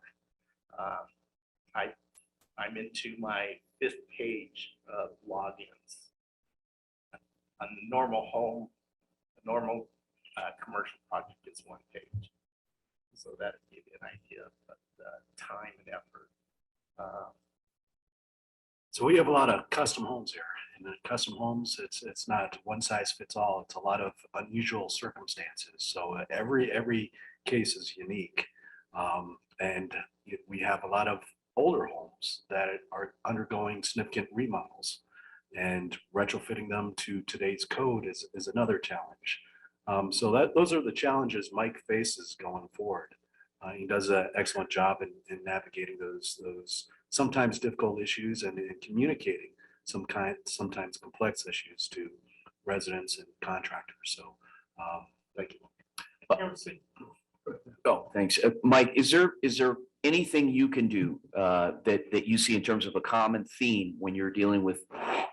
I'm into my 5th page of logins. A normal home, a normal commercial project is 1 page. So that gives you an idea of the time and effort. So we have a lot of custom homes here. And the custom homes, it's not one size fits all. It's a lot of unusual circumstances. So every case is unique. And we have a lot of older homes that are undergoing significant remodels, and retrofitting them to today's code is another challenge. So those are the challenges Mike faces going forward. He does an excellent job in navigating those sometimes difficult issues and in communicating sometimes complex issues to residents and contractors. So thank you. Oh, thanks. Mike, is there anything you can do that you see in terms of a common theme when you're dealing with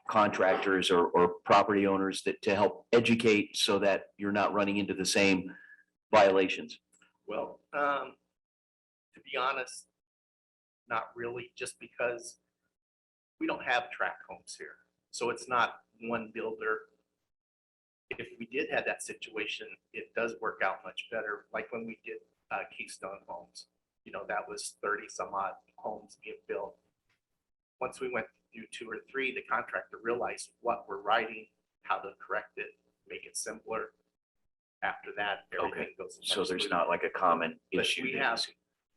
contractors or property owners to help educate so that you're not running into the same violations? Well, to be honest, not really, just because we don't have tract homes here. So it's not one builder. If we did have that situation, it does work out much better. Like when we did Keystone Homes, you know, that was 30 some odd homes being built. Once we went through 2 or 3, the contractor realized what we're writing, how to correct it, make it simpler. After that, everything goes. So much there's smoother. not like a common But issue. we have,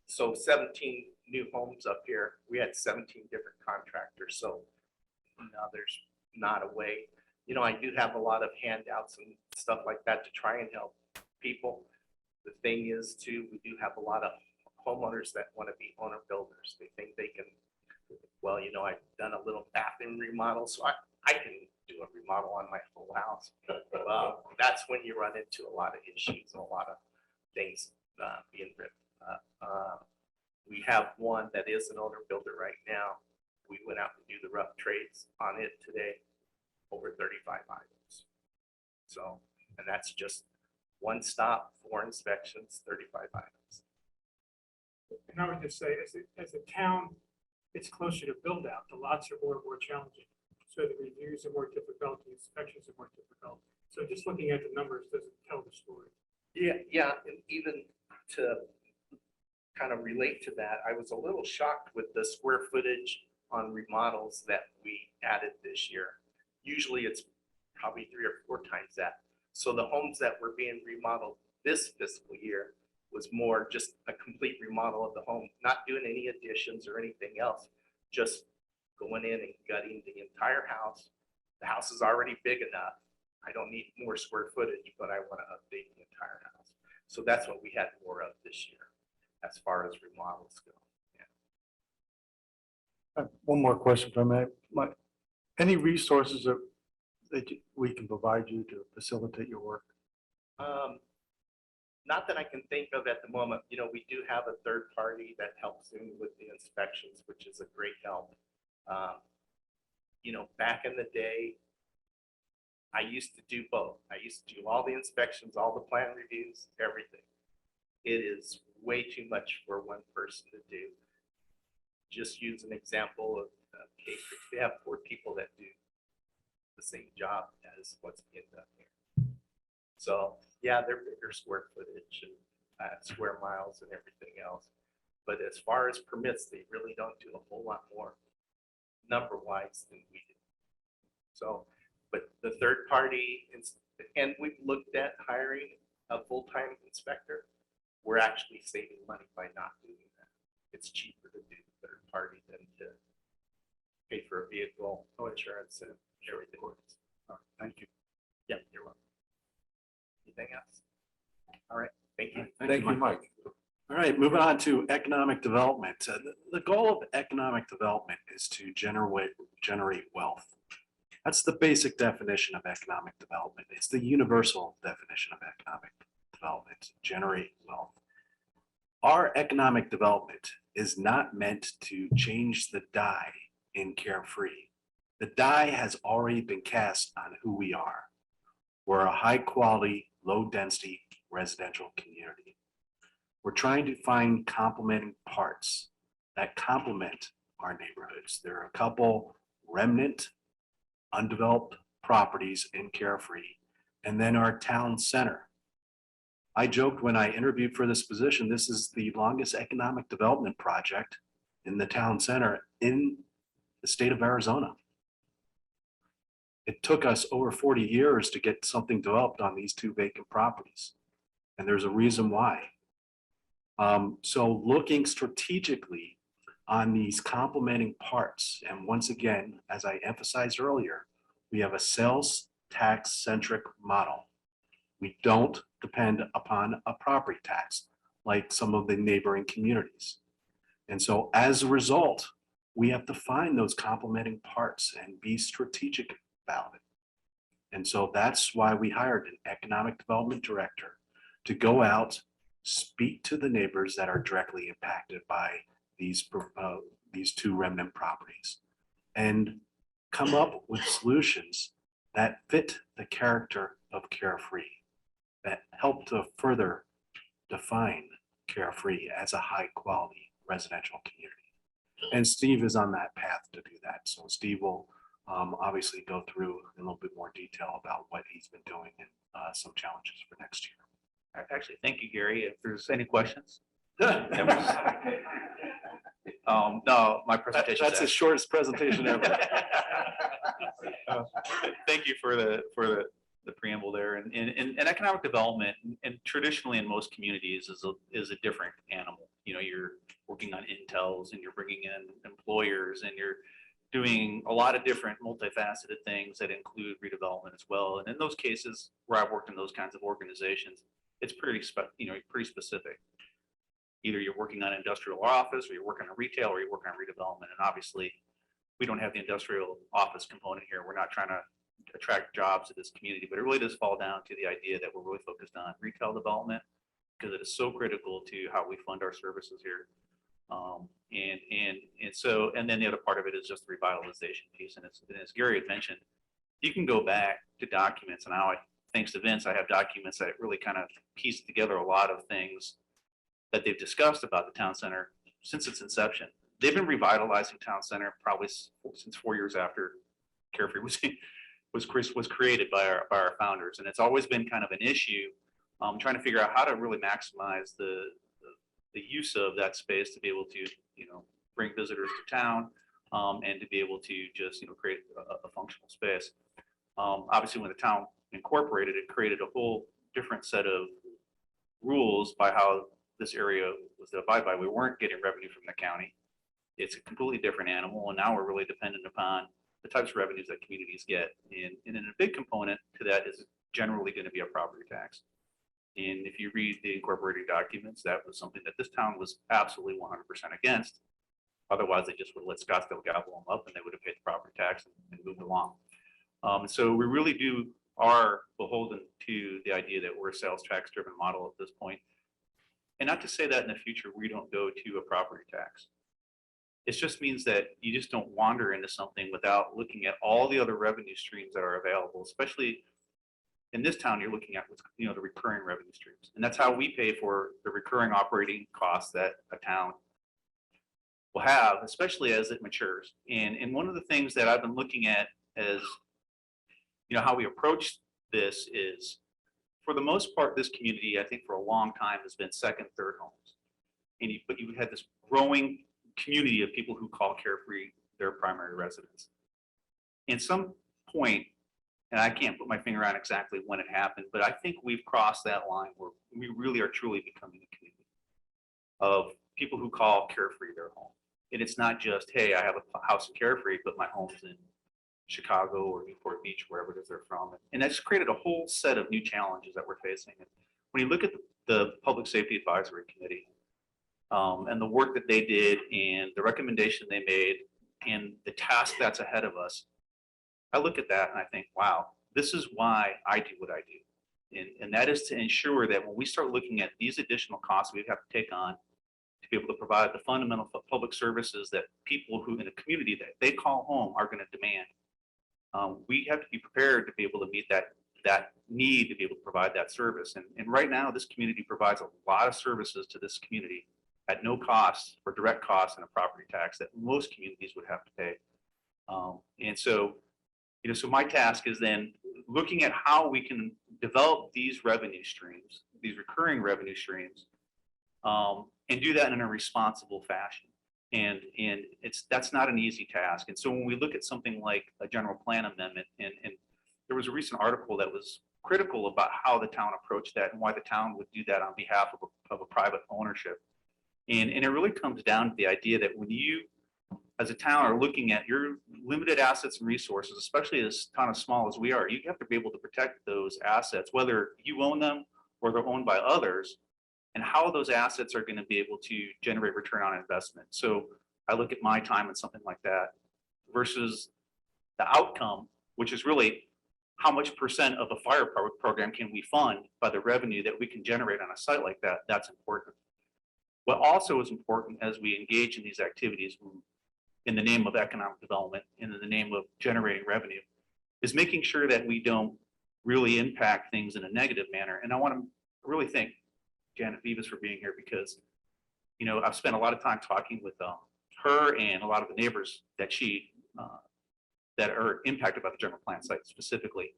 so 17 new homes up here. We had 17 different contractors. So now there's not a way. You know, I do have a lot of handouts and stuff like that to try and help people. The thing is too, we do have a lot of homeowners that want to be owner builders. They think they can, well, well, you know, I've done a little bathroom remodel, so I can do a remodel on my whole house. That's when you run into a lot of issues and a lot of things being ripped up. We have one that is an owner builder right now. We went out to do the rough trades on it today, over 35 items. So, and that's just one stop, 4 inspections, 35 items. And I would just say, as a town, it's closer to build out. The lots are more and more challenging. So the reviews are more difficult, the inspections are more difficult. So just looking at the numbers doesn't tell the story. Yeah, and even to kind of relate to that, I was a little shocked with the square footage on remodels that we added this year. Usually it's probably 3 or 4 times that. So the homes that were being remodeled this fiscal year was more just a complete remodel of the home, not doing any additions or anything else, just going in and gutting the entire house. The house is already big enough. I don't need more square footage, but I want to update the entire house. So that's what we had more of this year, as far as remodels go. One more question from me. Any resources that we can provide you to facilitate your work? Not that I can think of at the moment. You know, we do have a third party that helps in with the inspections, which is a great help. You know, back in the day, I used to do both. I used to do all the inspections, all the plan reviews, everything. It is way too much for one person to do. Just use an example of Cape. They have 4 people that do the same job as what's being done here. So yeah, they're bigger square footage and square miles and everything else. But as far as permits, they really don't do a whole lot more number-wise than we do. So, but the third party, and we've looked at hiring a full-time inspector. We're actually saving money by not doing that. It's cheaper to do the third party than to pay for a vehicle, insurance, and everything. Thank you. Yeah, you're welcome. Anything else? All right, thank you. Thank you, Mike. All right, moving on to economic development. The goal of economic development is to generate wealth. That's the basic definition of economic development. It's the universal definition of economic development, generate wealth. Our economic development is not meant to change the die in Carefree. The die has already been cast on who we are. We're a high quality, low density residential community. We're trying to find complementing parts that complement our neighborhoods. There are a couple remnant undeveloped properties in Carefree, and then our town center. I joked when I interviewed for this position, this is the longest economic development project in the town center in the state of Arizona. It took us over 40 years to get something developed on these 2 vacant properties. And there's a reason why. So looking strategically on these complementing parts, and once again, as I emphasized earlier, we have a sales tax centric model. We don't depend upon a property tax like some of the neighboring communities. And so as a result, we have to find those complementing parts and be strategic about it. And so that's why we hired an economic development director to go out, speak to the neighbors that are directly impacted by these 2 remnant properties, and come up with solutions that fit the character of Carefree, that help to further define Carefree as a high quality residential community. And Steve is on that path to do that. So Steve will obviously go through in a little bit more detail about what he's been doing and some challenges for next year. Actually, thank you, Gary. If there's any questions. No, my presentation. That's the shortest presentation ever. Thank you for the preamble there. And economic development, and traditionally in most communities is a different animal. You know, you're working on intels and you're bringing in employers and you're doing a lot of different multifaceted things that include redevelopment as well. And in those cases where I've worked in those kinds of organizations, it's pretty specific. Either you're working on industrial or office, or you're working on retail, or you're working on redevelopment. And obviously we don't have the industrial office component here. We're not trying to attract jobs to this community, but it really does fall down to the idea that we're really focused on retail development because it is so critical to how we fund our services here. And then the other part of it is just the revitalization piece. And as Gary had mentioned, you can go back to documents, and now thanks to Vince, I have documents that really kind of piece together a lot of things that they've discussed about the town center since its inception. They've been revitalizing town center probably since 4 years after Carefree was created by our founders, and it's always been kind of an issue trying to figure out how to really maximize the use of that space to be able to bring visitors to town and to be able to just create a functional space. Obviously, when the town incorporated, it created a whole different set of rules by how this area was divided by. We weren't getting revenue from the county. It's a completely different animal, and now we're really dependent upon the types of revenues that communities get. And then a big component to that is generally going to be a property tax. And if you read the incorporated documents, that was something that this town was absolutely 100% against. Otherwise, they just would let Scottsdale gavel them up and they would have paid the property tax and moved along. So we really are beholden to the idea that we're a sales tax driven model at this point. And not to say that in the future, we don't go to a property tax. It just means that you just don't wander into something without looking at all the other revenue streams that are available, especially in this town. You're looking at what's, the recurring revenue streams. And that's how we pay for the recurring operating costs that a town will have, especially as it matures. And one of the things that I've been looking at as, how we approach this is, for the most part, this community, I think for a long time has been second, third homes. But you had this growing community of people who call Carefree their primary residence. In some point, and I can't put my finger on exactly when it happened, but I think we've crossed that line where we really are truly becoming a community of people who call Carefree their home. And it's not just, hey, I have a house in Carefree, but my home's in Chicago or Newport Beach, wherever it is they're from. And that's created a whole set of new challenges that we're facing. And when you look at the Public Safety Advisory Committee and the work that they did and the recommendation they made and the task that's ahead of us, I look at that and I think, wow, this is why I do what I do. And that is to ensure that when we start looking at these additional costs we have to take on to be able to provide the fundamental public services that people who in a community that they call home are going to demand, we have to be prepared to be able to meet that need to be able to provide that service. And right now, this community provides a lot of services to this community at no cost or direct cost in a property tax that most communities would have to pay. And so, so my task is then looking at how we can develop these revenue streams, these recurring revenue streams, and do that in a responsible fashion. And that's not an easy task. And so when we look at something like a general plan amendment, and there was a recent article that was critical about how the town approached that and why the town would do that on behalf of a private ownership. And it really comes down to the idea that when you, as a town, are looking at your limited assets and resources, especially as a town as small as we are, you have to be able to protect those assets, whether you own them or they're owned by others, and how those assets are going to be able to generate return on investment. So I look at my time and something like that versus the outcome, which is really how much percent of a fire program can we fund by the revenue that we can generate on a site like that. That's important. What also is important as we engage in these activities in the name of economic development and in the name of generating revenue is making sure that we don't really impact things in a negative manner. And I want to really thank Janet Vivas for being here because, I've spent a lot of time talking with her and a lot of the neighbors that that are impacted by the general plan site specifically.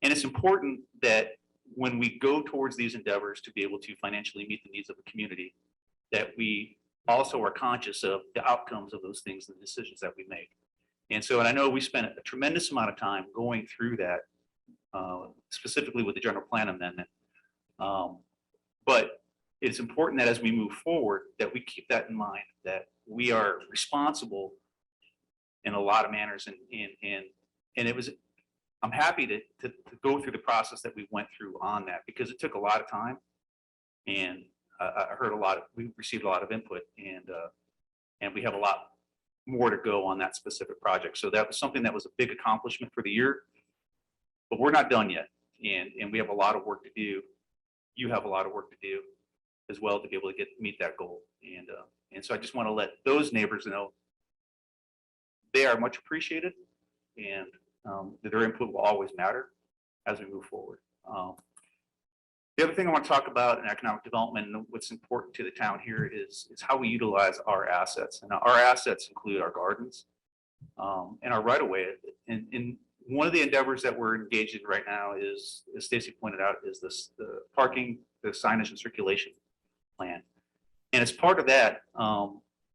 And it's important that when we go towards these endeavors to be able to financially meet the needs of a community, that we also are conscious of the outcomes of those things and the decisions that we make. And I know we spent a tremendous amount of time going through that, specifically with the general plan amendment. But it's important that as we move forward, that we keep that in mind, that we are responsible in a lot of manners. And I'm happy to go through the process that we went through on that because it took a lot of time. And I heard we received a lot of input and we have a lot more to go on that specific project. So that was something that was a big accomplishment for the year. But we're not done yet, and we have a lot of work to do. You have a lot of work to do as well to be able to meet that goal. And so I just want to let those neighbors know they are much appreciated, and that their input will always matter as we move forward. The other thing I want to talk about in economic development and what's important to the town here is how we utilize our assets. And our assets include our gardens and our right of way. And one of the endeavors that we're engaged in right now is, as Stacy pointed out, is the parking, the signage and circulation plan. And as part of that,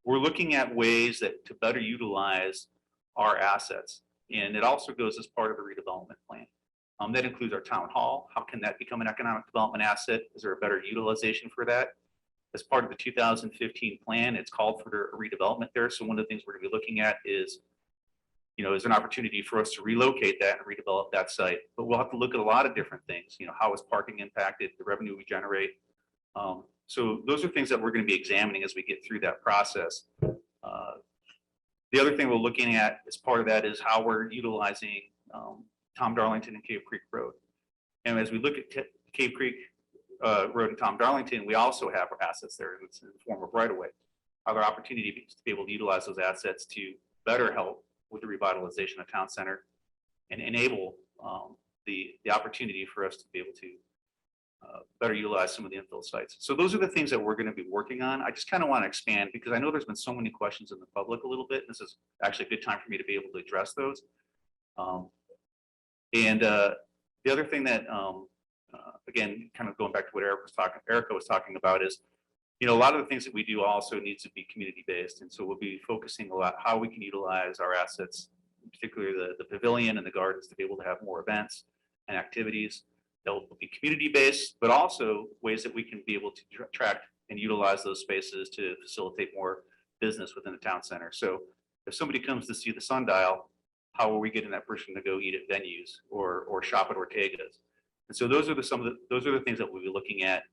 we're looking at ways to better utilize our assets. And it also goes as part of the redevelopment plan. That includes our town hall. How can that become an economic development asset? Is there a better utilization for that? As part of the 2015 plan, it's called for a redevelopment there. So one of the things we're going to be looking at is, is an opportunity for us to relocate that and redevelop that site. But we'll have to look at a lot of different things. How is parking impacted, the revenue we generate? So those are things that we're going to be examining as we get through that process. The other thing we're looking at as part of that is how we're utilizing Tom Darlington and Cave Creek Road. And as we look at Cave Creek Road and Tom Darlington, we also have our assets there in the form of right of way. Are there opportunities to be able to utilize those assets to better help with the revitalization of town center and enable the opportunity for us to be able to better utilize some of the infill sites. So those are the things that we're going to be working on. I just kind of want to expand because I know there's been so many questions in the public a little bit. This is actually a good time for me to be able to address those. The other thing that, again, kind of going back to what Erica was talking about is, a lot of the things that we do also needs to be community-based. And so we'll be focusing a lot how we can utilize our assets, particularly the pavilion and the gardens, to be able to have more events and activities that will be community-based, but also ways that we can be able to attract and utilize those spaces to facilitate more business within the town center. So if somebody comes to see the sundial, how are we getting that person to go eat at venues or shop at Ortega's? And so those are the things that we'll be looking at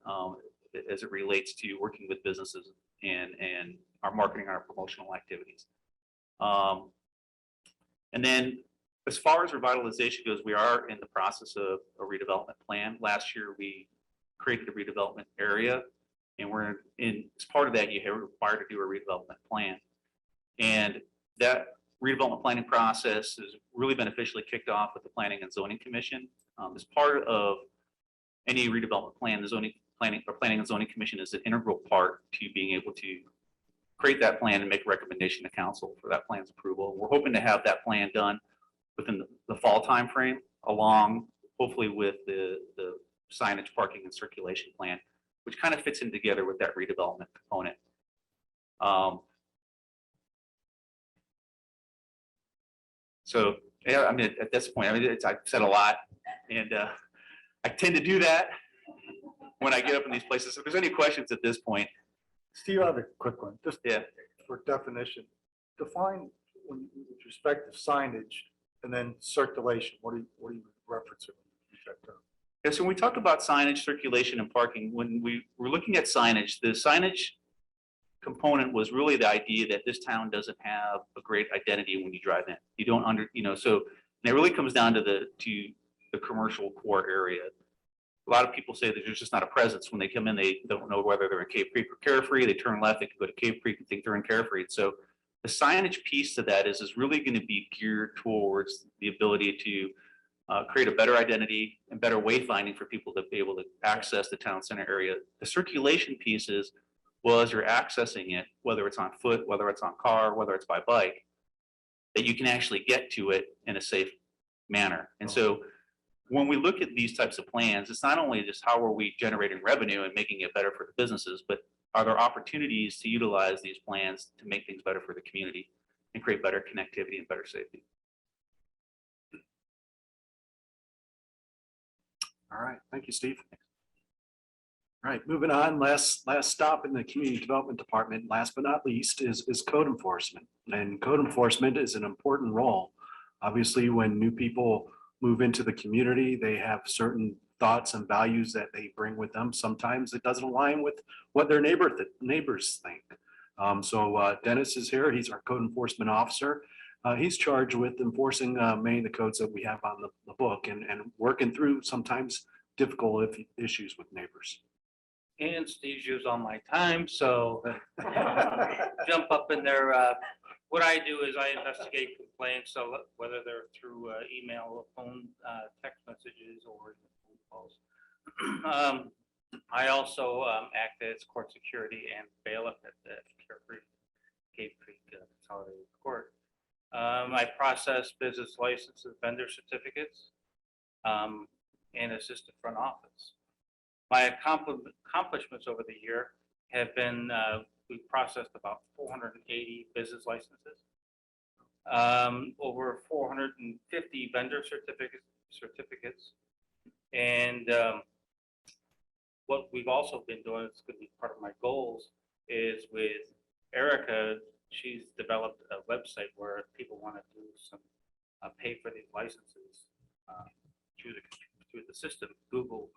as it relates to working with businesses and our marketing, our promotional activities. And then as far as revitalization goes, we are in the process of a redevelopment plan. Last year, we created a redevelopment area, and as part of that, you're required to do a redevelopment plan. And that redevelopment planning process is really beneficially kicked off with the Planning and Zoning Commission. As part of any redevelopment plan, the Planning and Zoning Commission is an integral part to being able to create that plan and make a recommendation to council for that plan's approval. We're hoping to have that plan done within the fall timeframe, along hopefully with the signage, parking, and circulation plan, which kind of fits in together with that redevelopment component. So yeah, at this point, I've said a lot, and I tend to do that when I get up in these places. So if there's any questions at this point. Steve, I have a quick one, just Yeah. for definition. Define with respect to signage and then circulation. What are you referencing? Yeah, so when we talk about signage, circulation, and parking, when we were looking at signage, the signage component was really the idea that this town doesn't have a great identity when you drive in. You don't so and it really comes down to the commercial core area. A lot of people say that there's just not a presence. When they come in, they don't know whether they're in Cave Creek or Carefree. They turn left, they can go to Cave Creek and think they're in Carefree. So the signage piece to that is really going to be geared towards the ability to create a better identity and better wayfinding for people to be able to access the town center area. The circulation piece is, well, as you're accessing it, whether it's on foot, whether it's on car, whether it's by bike, that you can actually get to it in a safe manner. And so when we look at these types of plans, it's not only just how are we generating revenue and making it better for the businesses, but are there opportunities to utilize these plans to make things better for the community and create better connectivity and better safety? All right, thank you, Steve. All right, moving on, last stop in the Community Development Department, last but not least, is code enforcement. And code enforcement is an important role. Obviously, when new people move into the community, they have certain thoughts and values that they bring with them. Sometimes it doesn't align with what their neighbors think. So Dennis is here. He's our code enforcement officer. He's charged with enforcing many of the codes that we have on the book and working through sometimes difficult issues with neighbors. And Steve's used all my time, so jump up in there. What I do is I investigate complaints, so whether they're through email or phone, text messages or phone calls. I also act as court security and bailiff at the Cave Creek Consolidated Court. I process business licenses, vendor certificates, and assist the front office. My accomplishments over the year have been, we processed about 480 business licenses, over 450 vendor certificates. And what we've also been doing, it's going to be part of my goals, is with Erica, she's developed a website where people want to do some, pay for these licenses through the system, Google.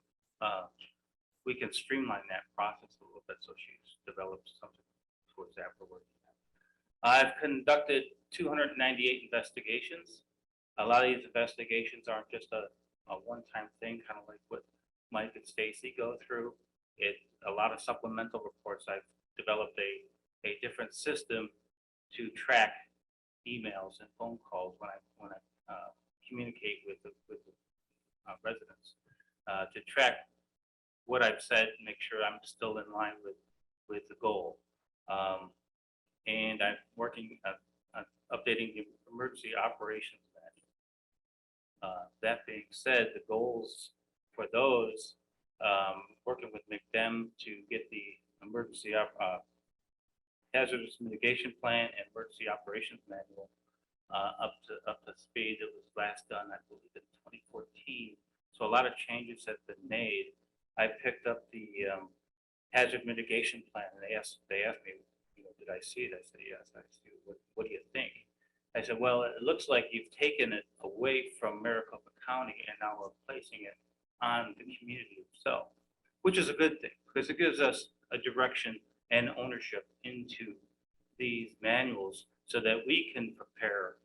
We can streamline that process a little bit, so she's developed something towards that we're working on. I've conducted 298 investigations. A lot of these investigations aren't just a one-time thing, kind of like what Mike and Stacy go through. A lot of supplemental reports. I've developed a different system to track emails and phone calls when I communicate with the residents, to track what I've said and make sure I'm still in line with the goal. And I'm working on updating the emergency operations manual. That being said, the goals for those, working with McDem to get the emergency hazardous mitigation plan and emergency operations manual up to speed. It was last done, I believe, in 2014. So a lot of changes have been made. I picked up the hazard mitigation plan, and they asked me, did I see it? I said, yes, I see it. What do you think? I said, well, it looks like you've taken it away from Maricopa County and now we're placing it on the community itself, which is a good thing because it gives us a direction and ownership into these manuals so that we can prepare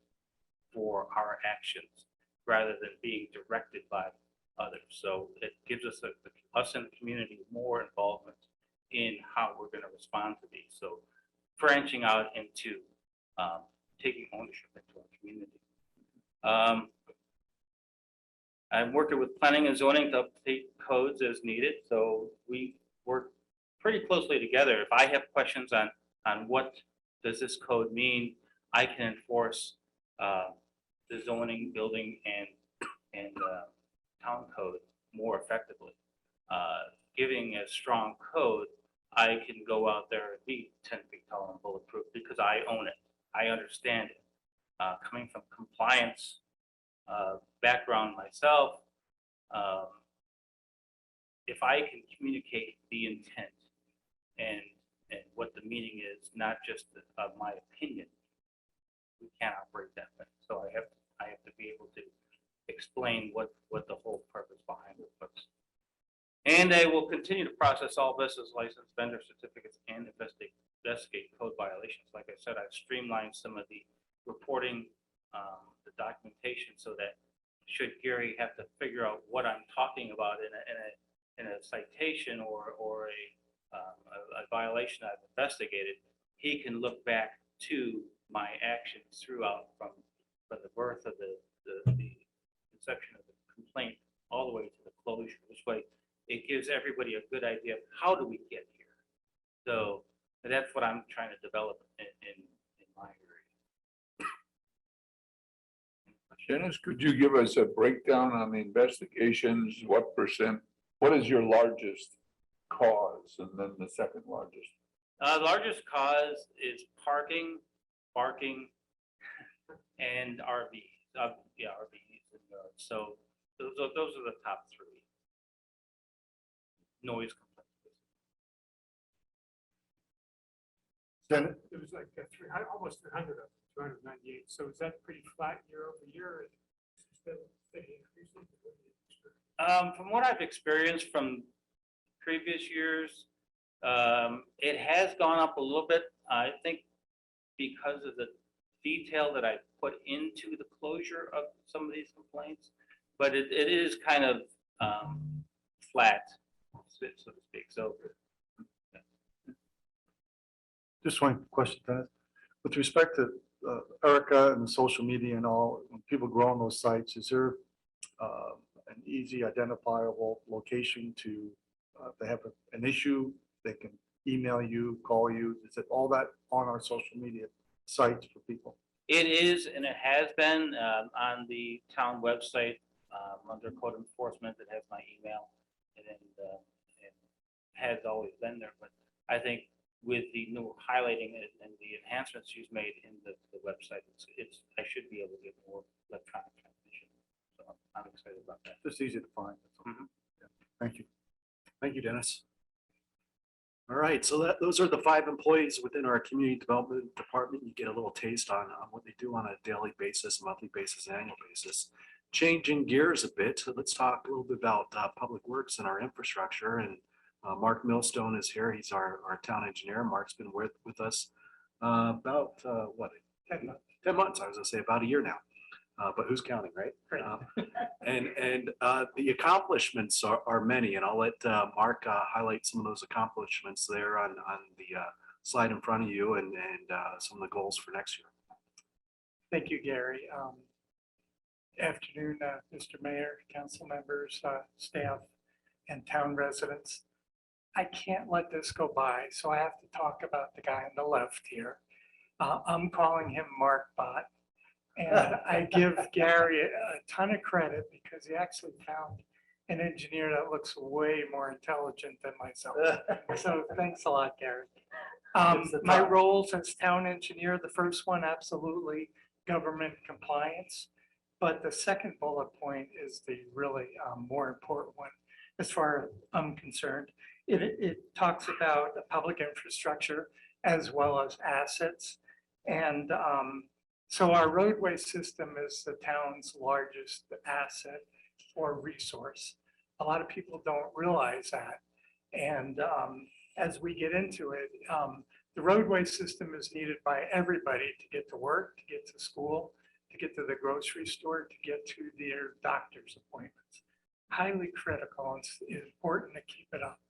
for our actions rather than being directed by others. So it gives us us in the community more involvement in how we're going to respond to these. So branching out into taking ownership into our community. I'm working with planning and zoning to update codes as needed. So we work pretty closely together. If I have questions on what does this code mean, I can enforce the zoning, building, and town code more effectively. Giving a strong code, I can go out there and be 10 feet tall and bulletproof because I own it. I understand it. Coming from compliance background myself, if I can communicate the intent and what the meaning is, not just my opinion, we can't operate that way. So I have to be able to explain what the whole purpose behind it was. And I will continue to process all business license, vendor certificates, and investigate code violations. Like I said, I've streamlined some of the reporting, the documentation, so that should Gary have to figure out what I'm talking about in a citation or a violation I've investigated, he can look back to my actions throughout from the birth of the inception of the complaint all the way to the closure. This way, it gives everybody a good idea of how do we get here. So that's what I'm trying to develop in my area. Dennis, could you give us a breakdown on the investigations? What percent, what is your largest cause and then the second largest? Largest cause is parking, barking, and RVs. RVs and yards. So those are the top three. Noise complaints. Then, It was like almost 300 of them, 298. So is that pretty flat year over year? From what I've experienced from previous years, it has gone up a little bit I think because of the detail that I put into the closure of some of these complaints, but it is kind of flat, so to speak. So Just one question, Dennis. With respect to Erica and social media and all, when people grow on those sites, is there an easy identifiable location to, if they have an issue, they can email you, call you? Is it all that on our social media sites for people? it is, and it has been on the town website under code enforcement. It has my email, and it has always been there. But I think with the new highlighting and the enhancements she's made in the website, I should be able to get more electronic transmission. So I'm excited about that. Just easy to find. That's all. Mhm. Yeah. Thank you. Thank you, Dennis. All right, so those are the 5 employees within our community development department. You get a little taste on what they do on a daily basis, monthly basis, annual basis. Changing gears a bit, so let's talk a little bit about public works and our infrastructure. And Mark Millstone is here. He's our town engineer. Mark's been with us about, 10 months, I was gonna say about a year now. But who's counting, right? And the accomplishments are many, and I'll let Mark highlight some of those accomplishments there on the slide in front of you and some of the goals for next year. Thank you, Gary. Afternoon, Mr. Mayor, council members, staff, and town residents. I can't let this go by, so I have to talk about the guy on the left here. I'm calling him Mark Bot. And I give Gary a ton of credit because he actually found an engineer that looks way more intelligent than myself. So thanks a lot, Gary. My roles as town engineer, the first one, absolutely government compliance. But the second bullet point is the really more important one, as far as I'm concerned. It talks about the public infrastructure as well as assets. And so our roadway system is the town's largest asset or resource. A lot of people don't realize that. And as we get into it, the roadway system is needed by everybody to get to work, to get to school, to get to the grocery store, to get to their doctor's appointments. Highly critical, and it's important to keep it up.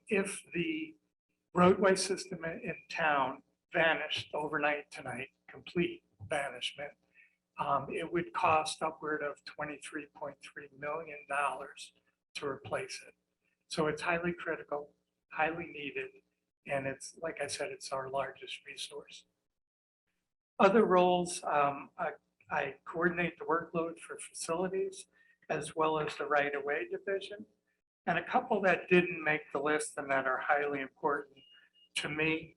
If the roadway system in town vanished overnight tonight, complete vanishment, it would cost upward of $23.3 million to replace it. So it's highly critical, highly needed, and it's, like I said, it's our largest resource. Other roles, I coordinate the workload for facilities as well as the right-of-way division. And a couple that didn't make the list and that are highly important to me.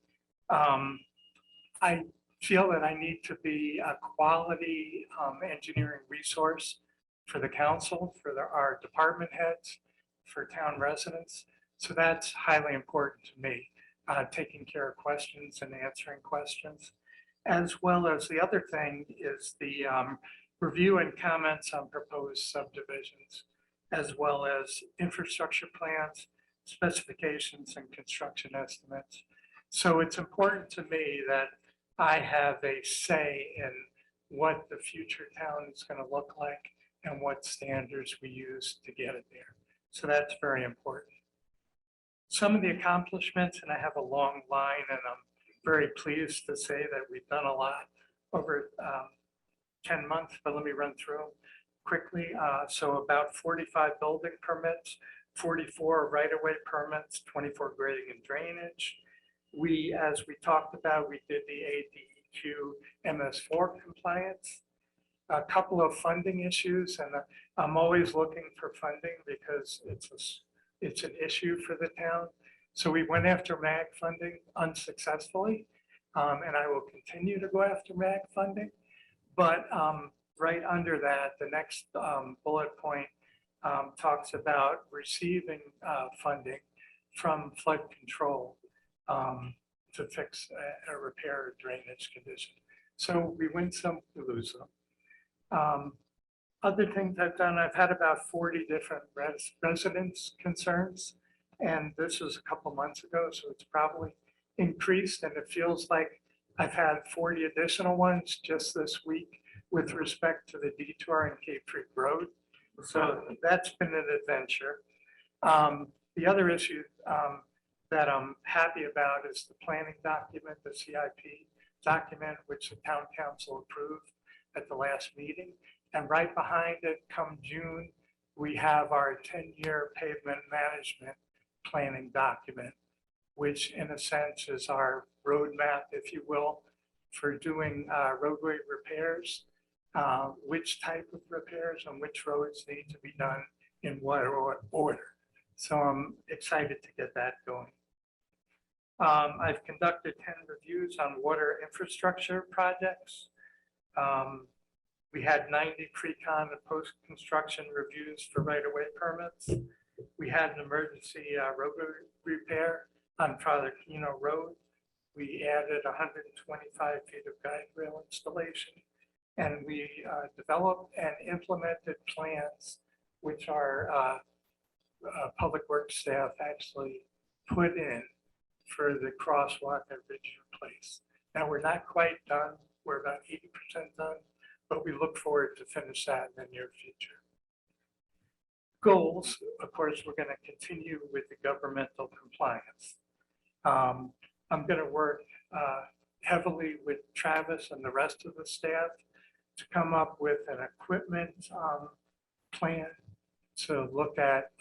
I feel that I need to be a quality engineering resource for the council, for our department heads, for town residents. So that's highly important to me, taking care of questions and answering questions. As well as the other thing is the review and comments on proposed subdivisions, as well as infrastructure plans, specifications, and construction estimates. So it's important to me that I have a say in what the future town is going to look like and what standards we use to get it there. So that's very important. Some of the accomplishments, and I have a long line, and I'm very pleased to say that we've done a lot over 10 months, but let me run through them quickly. So about 45 building permits, 44 right-of-way permits, 24 grading and drainage. We, as we talked about, we did the ADEQ MS4 compliance. A couple of funding issues, and I'm always looking for funding because it's an issue for the town. So we went after MAG funding unsuccessfully, and I will continue to go after MAG funding. But right under that, the next bullet point talks about receiving funding from flood control to fix a repair drainage condition. So we win some, we lose some. Other things I've done, I've had about 40 different residents' concerns. And this was a couple months ago, so it's probably increased, and it feels like I've had 40 additional ones just this week with respect to the detour in Cape Creek Road. So that's been an adventure. The other issue that I'm happy about is the planning document, the CIP document, which the town council approved at the last meeting. And right behind it, come June, we have our 10-year pavement management planning document, which in a sense is our roadmap, if you will, for doing roadway repairs, which type of repairs and which roads need to be done in what order. So I'm excited to get that going. I've conducted 10 reviews on water infrastructure projects. We had 90 pre-con and post-construction reviews for right-of-way permits. We had an emergency roadway repair on Father Keno Road. We added 125 feet of guide rail installation, and we developed and implemented plans which our public works staff actually put in for the crosswalk at Ridgeview Place. Now, we're not quite done. We're about 80% done, but we look forward to finish that in the near future. Goals, of course, we're going to continue with the governmental compliance. I'm going to work heavily with Travis and the rest of the staff to come up with an equipment plan to look at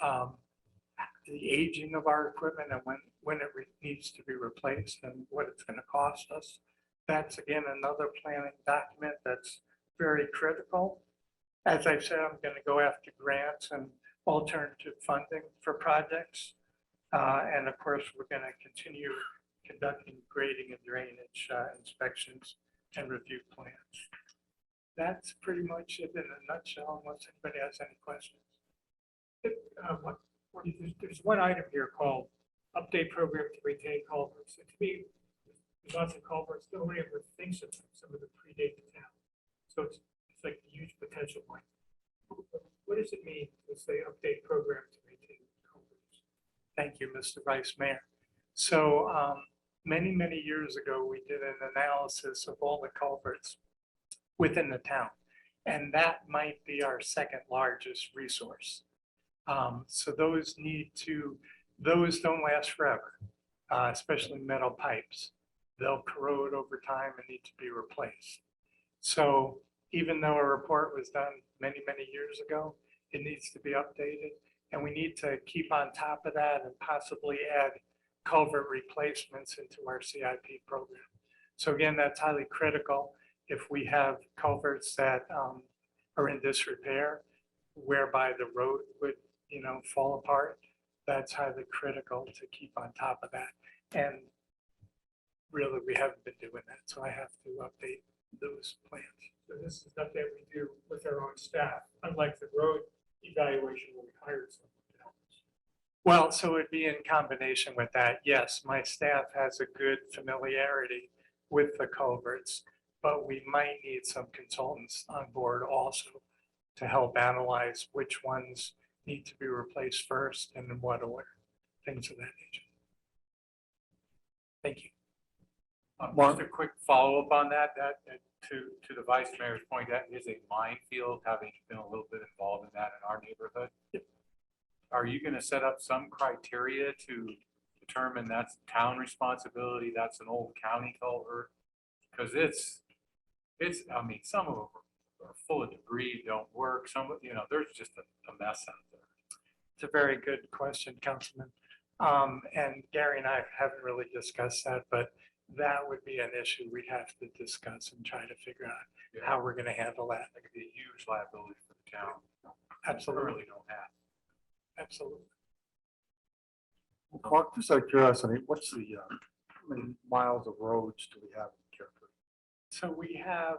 the aging of our equipment and when it needs to be replaced and what it's going to cost us. That's again another planning document that's very critical. As I said, I'm going to go after grants and alternative funding for projects. And of course, we're going to continue conducting grading and drainage inspections and review plans. That's pretty much it in a nutshell, unless anybody has any questions. There's one item here called update program to maintain culverts. And to me, there's lots of culverts. Nobody ever thinks of them. Some of them predate the town. So it's like a huge potential point. What does it mean to say update program to maintain culverts? Thank you, Mr. Vice Mayor. So many, many years ago, we did an analysis of all the culverts within the town. And that might be our second largest resource. So those don't last forever, especially metal pipes. They'll corrode over time and need to be replaced. So even though a report was done many, many years ago, it needs to be updated. And we need to keep on top of that and possibly add culvert replacements into our CIP program. So again, that's highly critical. If we have culverts that are in disrepair, whereby the road would fall apart, that's highly critical to keep on top of that. And really, we haven't been doing that. So I have to update those plans. So this is stuff that we do with our own staff, unlike the road evaluation where we hired someone to help us. Well, so it'd be in combination with that. Yes, my staff has a good familiarity with the culverts, but we might need some consultants on board also to help analyze which ones need to be replaced first and in what order, things of that nature. Thank you. Just a quick follow-up on that, to the Vice Mayor's point, that is a minefield, having been a little bit involved in that in our neighborhood. Are you going to set up some criteria to determine that's town responsibility, that's an old county culvert? Because it's, I mean, some of them are full of debris, don't work, there's just a mess out there. It's a very good question, Councilman. And Gary and I haven't really discussed that, but that would be an issue we'd have to discuss and try to figure out how we're going to handle that. That could be a huge liability for the town. Absolutely. Really don't have. Absolutely. Mark, just out of curiosity, what's the, how many miles of roads do we have in Carefree? So we have,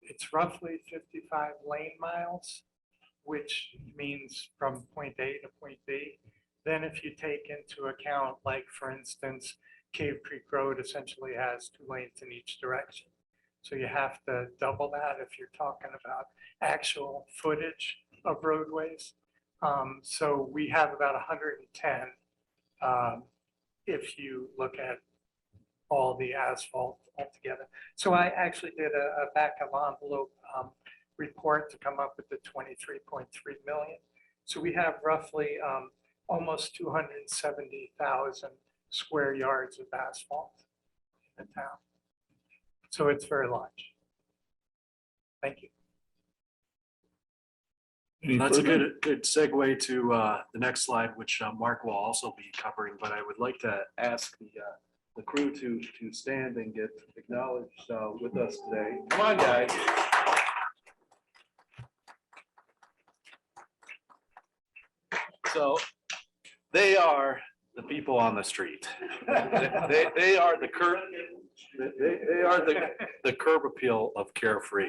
it's roughly 55 lane miles, which means from point A to point B. Then if you take into account, like for instance, Cave Creek Road essentially has 2 lanes in each direction. So you have to double that if you're talking about actual footage of roadways. So we have about 110 if you look at all the asphalt altogether. So I actually did a back of envelope report to come up with the 23.3 million. So we have roughly almost 270,000 square yards of asphalt in the town. So it's very large. Thank you. Any That's a further? good segue to the next slide, which Mark will also be covering, but I would like to ask the crew to stand and get acknowledged with us today. Come on, guys. So they are the people on the street. They are the curb, they are the curb appeal of Carefree.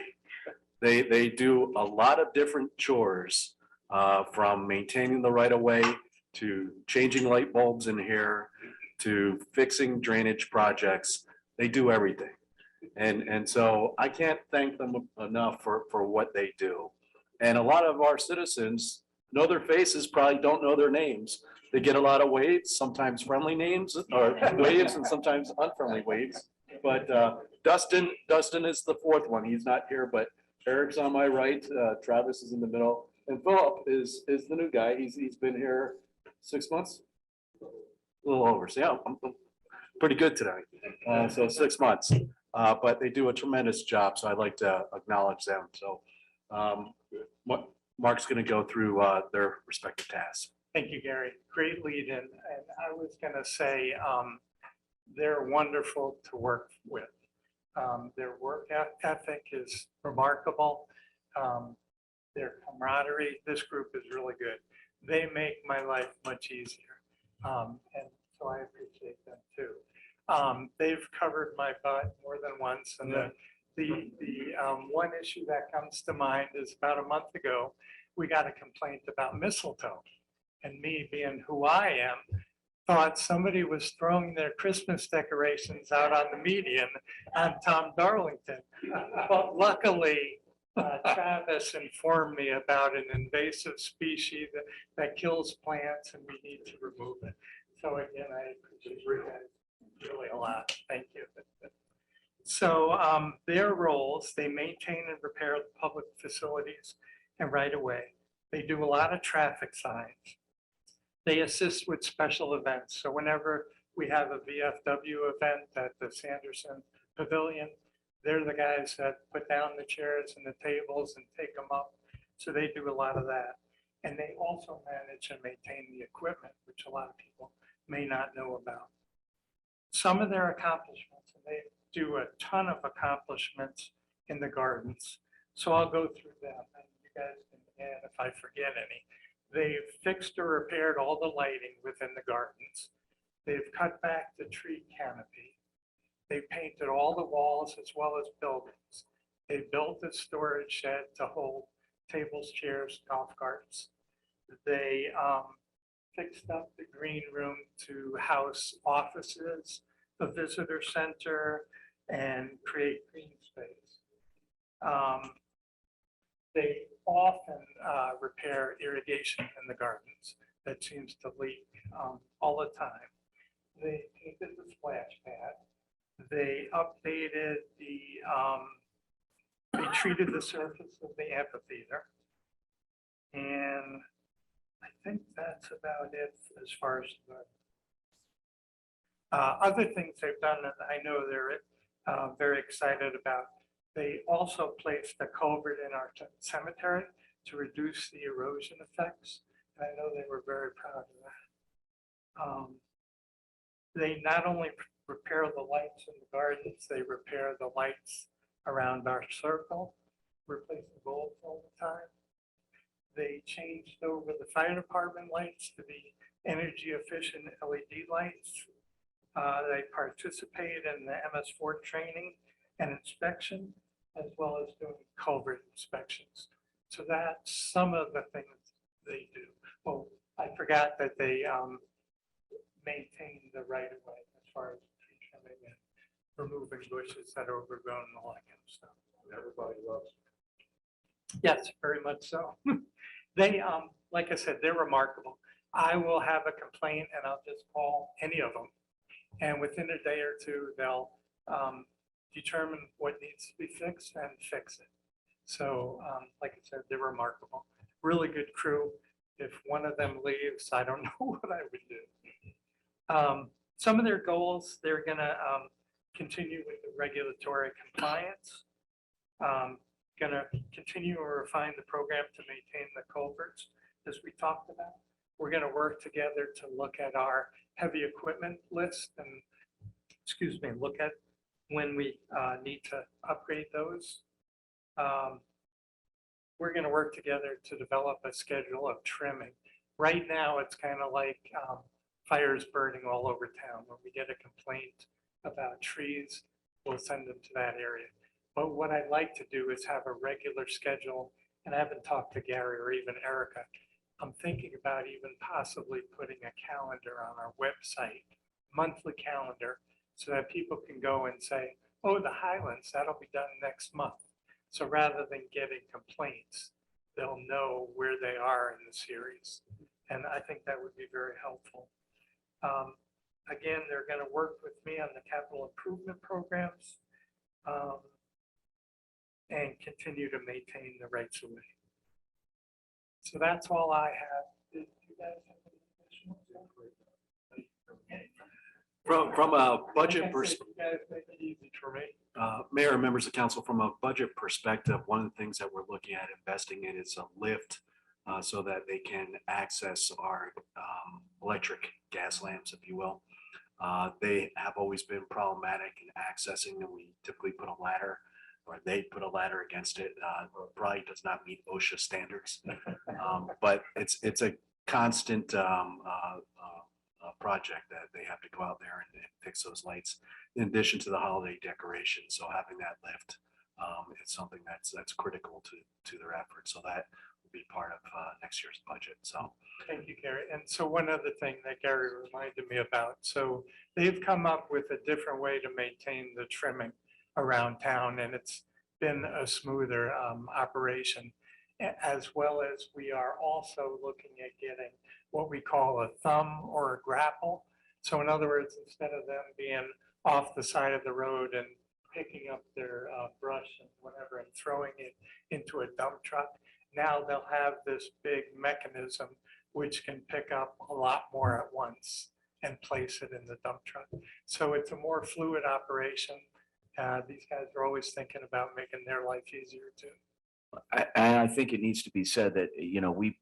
They do a lot of different chores, from maintaining the right of way to changing light bulbs in here to fixing drainage projects. They do everything. And so I can't thank them enough for what they do. And a lot of our citizens know their faces, probably don't know their names. They get a lot of waves, sometimes friendly names or waves and sometimes unfriendly waves. But Dustin is the fourth one. He's not here, but Eric's on my right, Travis is in the middle, and Philip is the new guy. He's been here 6 months, a little over. So yeah, I'm pretty good today. So 6 months, but they do a tremendous job. So I'd like to acknowledge them. So Mark's going to go through their respective tasks. Thank you, Gary. Great lead in. And I was going to say, they're wonderful to work with. Their work ethic is remarkable. Their camaraderie, this group is really good. They make my life much easier. And so I appreciate them too. They've covered my butt more than once. And the one issue that comes to mind is about a month ago, we got a complaint about mistletoe. And me being who I am, thought somebody was throwing their Christmas decorations out on the median on Tom Darlington. But luckily, Travis informed me about an invasive species that kills plants and we need to remove it. So again, I appreciate that really a lot. Thank you. So their roles, they maintain and repair the public facilities and right away. They do a lot of traffic signs. They assist with special events. So whenever we have a VFW event at the Sanderson Pavilion, they're the guys that put down the chairs and the tables and take them up. So they do a lot of that. And they also manage and maintain the equipment, which a lot of people may not know about. Some of their accomplishments, and they do a ton of accomplishments in the gardens. So I'll go through them and you guys can add if I forget any. They've fixed or repaired all the lighting within the gardens. They've cut back the tree canopy. They painted all the walls as well as buildings. They built a storage shed to hold tables, chairs, golf carts. They fixed up the green room to house offices, the visitor center, and create green space. They often repair irrigation in the gardens that seems to leak all the time. They painted the splash pad. They updated they treated the surface of the amphitheater. And I think that's about it as far as the other things they've done that I know they're very excited about. They also placed a culvert in our cemetery to reduce the erosion effects. And I know they were very proud of that. They not only repair the lights in the gardens, they repair the lights around our circle, replace the bulbs all the time. They changed over the fire department lights to be energy efficient LED lights. They participate in the MS4 training and inspection, as well as doing culvert inspections. So that's some of the things they do. Oh, I forgot that they maintain the right of way as far as tree trimming and removing bushes that are overgrown and all that kind of stuff. Everybody loves it. Yes, very much so. They, like I said, they're remarkable. I will have a complaint and I'll just call any of them And within a day or two, they'll determine what needs to be fixed and fix it. So like I said, they're remarkable. Really good crew. If one of them leaves, I don't know what I would do. Some of their goals, they're gonna continue with the regulatory compliance. Gonna continue or refine the program to maintain the culverts, as we talked about. We're gonna work together to look at our heavy equipment list and, excuse me, look at when we need to upgrade those. We're gonna work together to develop a schedule of trimming. Right now, it's kind of like fires burning all over town. When we get a complaint about trees, we'll send them to that area. But what I'd like to do is have a regular schedule, and I haven't talked to Gary or even Erica. I'm thinking about even possibly putting a calendar on our website, monthly calendar, so that people can go and say, oh, the Highlands, that'll be done next month. So rather than getting complaints, they'll know where they are in the series. And I think that would be very helpful. Again, they're going to work with me on the capital improvement programs and continue to maintain the rights of way. So that's all I have. Did you guys have any additional? From a budget Like I said, perspective, you guys make it easy for me. Mayor and members of council, from a budget perspective, one of the things that we're looking at investing in is a lift so that they can access our electric gas lamps, if you will. They have always been problematic in accessing, and we typically put a ladder, or they put a ladder against it. Probably does not meet OSHA standards, but it's a constant project that they have to go out there and fix those lights, in addition to the holiday decorations. So having that lift is something that's critical to their effort. So that will be part of next year's budget. So Thank you, Gary. And so one other thing that Gary reminded me about, so they've come up with a different way to maintain the trimming around town, and it's been a smoother operation, as well as we are also looking at getting what we call a thumb or a grapple. So in other words, instead of them being off the side of the road and picking up their brush and whatever and throwing it into a dump truck, now they'll have this big mechanism which can pick up a lot more at once and place it in the dump truck. So it's a more fluid operation. These guys are always thinking about making their life easier too. I think it needs to be said that, you know, we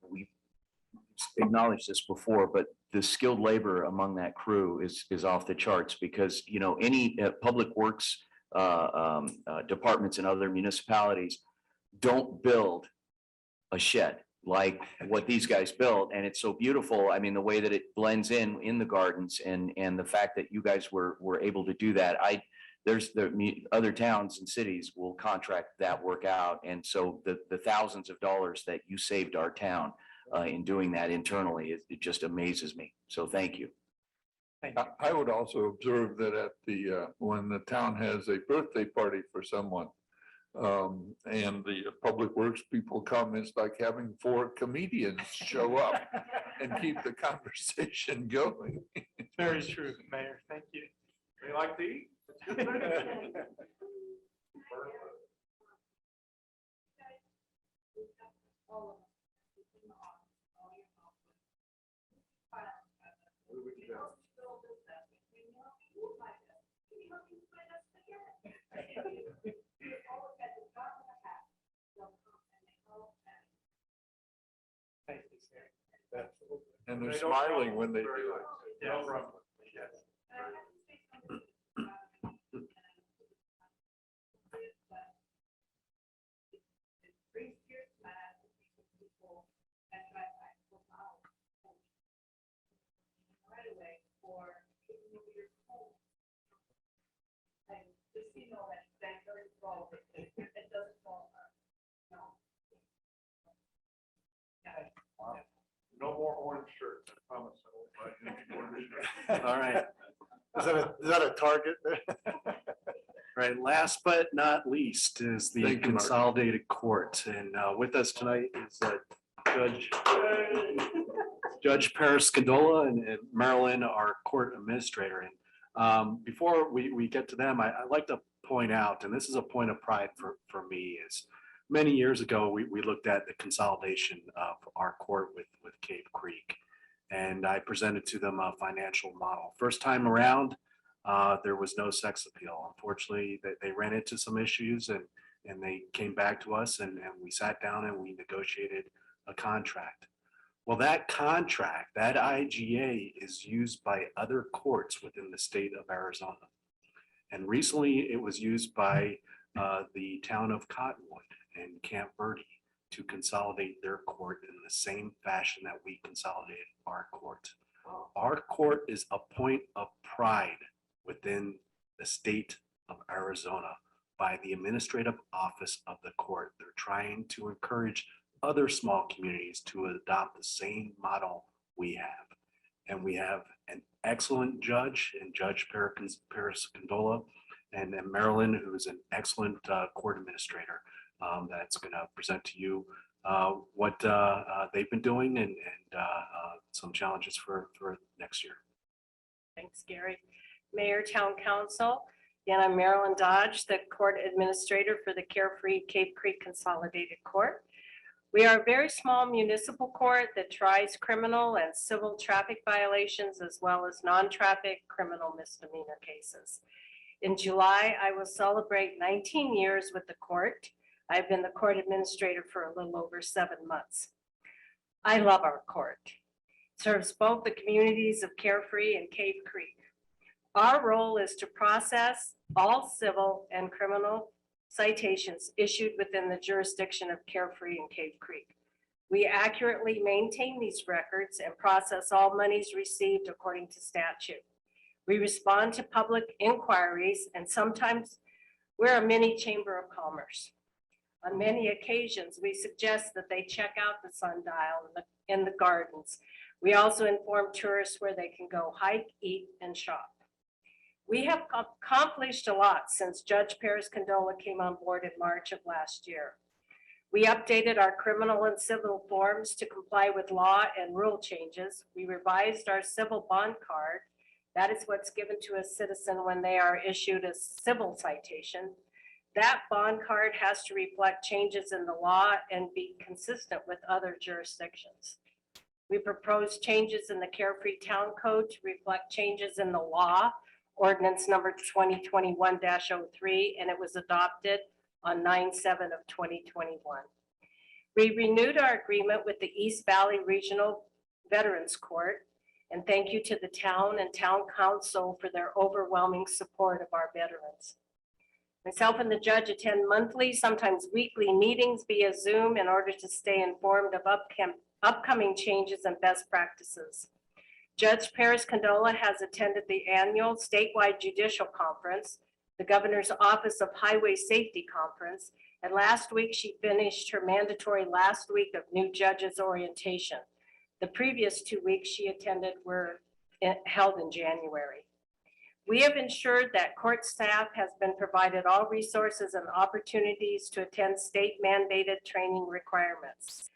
acknowledged this before, but the skilled labor among that crew is off the charts, because, you know, any public works departments in other municipalities don't build a shed like what these guys built. And it's so beautiful. I mean, the way that it blends in the gardens, and the fact that you guys were able to do that. There's other towns and cities will contract that work out. And so the thousands of dollars that you saved our town in doing that internally, it just amazes me. So thank you. I would also observe that at when the town has a birthday party for someone, and the public works people come, it's like having 4 comedians show up and keep the conversation going. Very true, Mayor. Thank you. We like to eat. Thank you, sir. And they're smiling when they do it. Yes. Yes. No more orange shirts, I promise. all right. Is that a target? Right, last but not least is the Thank you, Mark. Consolidated Court, and with us tonight is Judge Paris Scandola and Marilyn, our court administrator. And Before we get to them, I'd like to point out, and this is a point of pride for me, is many years ago, we looked at the consolidation of our court with Cave Creek. And I presented to them a financial model. First time around, there was no sex appeal. Unfortunately, they ran into some issues and they came back to us and we sat down and we negotiated a contract. Well, that contract, that IGA is used by other courts within the state of Arizona. And recently it was used by the town of Cottonwood and Camp Verde to consolidate their court in the same fashion that we consolidated our court. Our court is a point of pride within the state of Arizona by the administrative office of the court. They're trying to encourage other small communities to adopt the same model we have. And we have an excellent judge in Judge Paris Condola and Marilyn, who is an excellent court administrator that's going to present to you what they've been doing and some challenges for next year. Thanks, Gary. Mayor, Town Council, again, I'm Marilyn Dodge, the Court Administrator for the Carefree Cave Creek Consolidated Court. We are a very small municipal court that tries criminal and civil traffic violations as well as non-traffic criminal misdemeanor cases. In July, I will celebrate 19 years with the court. I've been the court administrator for a little over 7 months. I love our court. It serves both the communities of Carefree and Cave Creek. Our role is to process all civil and criminal citations issued within the jurisdiction of Carefree and Cave Creek. We accurately maintain these records and process all monies received according to statute. We respond to public inquiries, and sometimes we're a mini chamber of commerce. On many occasions, we suggest that they check out the sundial in the gardens. We also inform tourists where they can go hike, eat, and shop. We have accomplished a lot since Judge Paris Condola came on board in March of last year. We updated our criminal and civil forms to comply with law and rule changes. We revised our civil bond card. That is what's given to a citizen when they are issued a civil citation. That bond card has to reflect changes in the law and be consistent with other jurisdictions. We proposed changes in the Carefree Town Code to reflect changes in the law, ordinance number 2021-03, and it was adopted on 9/7 of 2021. We renewed our agreement with the East Valley Regional Veterans Court, and thank you to the town and town council for their overwhelming support of our veterans. Myself and the judge attend monthly, sometimes weekly meetings via Zoom in order to stay informed of upcoming changes and best practices. Judge Paris Condola has attended the annual statewide judicial conference, the Governor's Office of Highway Safety Conference, and last week she finished her mandatory last week of new judges orientation. The previous 2 weeks she attended were held in January. We have ensured that court staff has been provided all resources and opportunities to attend state mandated training requirements.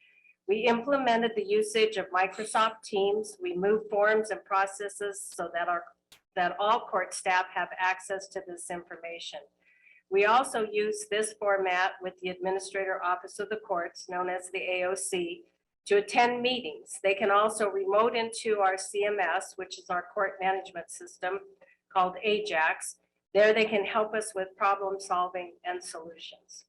We implemented the usage of Microsoft Teams. We moved forms and processes so that all court staff have access to this information. We also use this format with the Administrator Office of the Courts, known as the AOC, to attend meetings. They can also remote into our CMS, which is our court management system called AJAX. There they can help us with problem solving and solutions.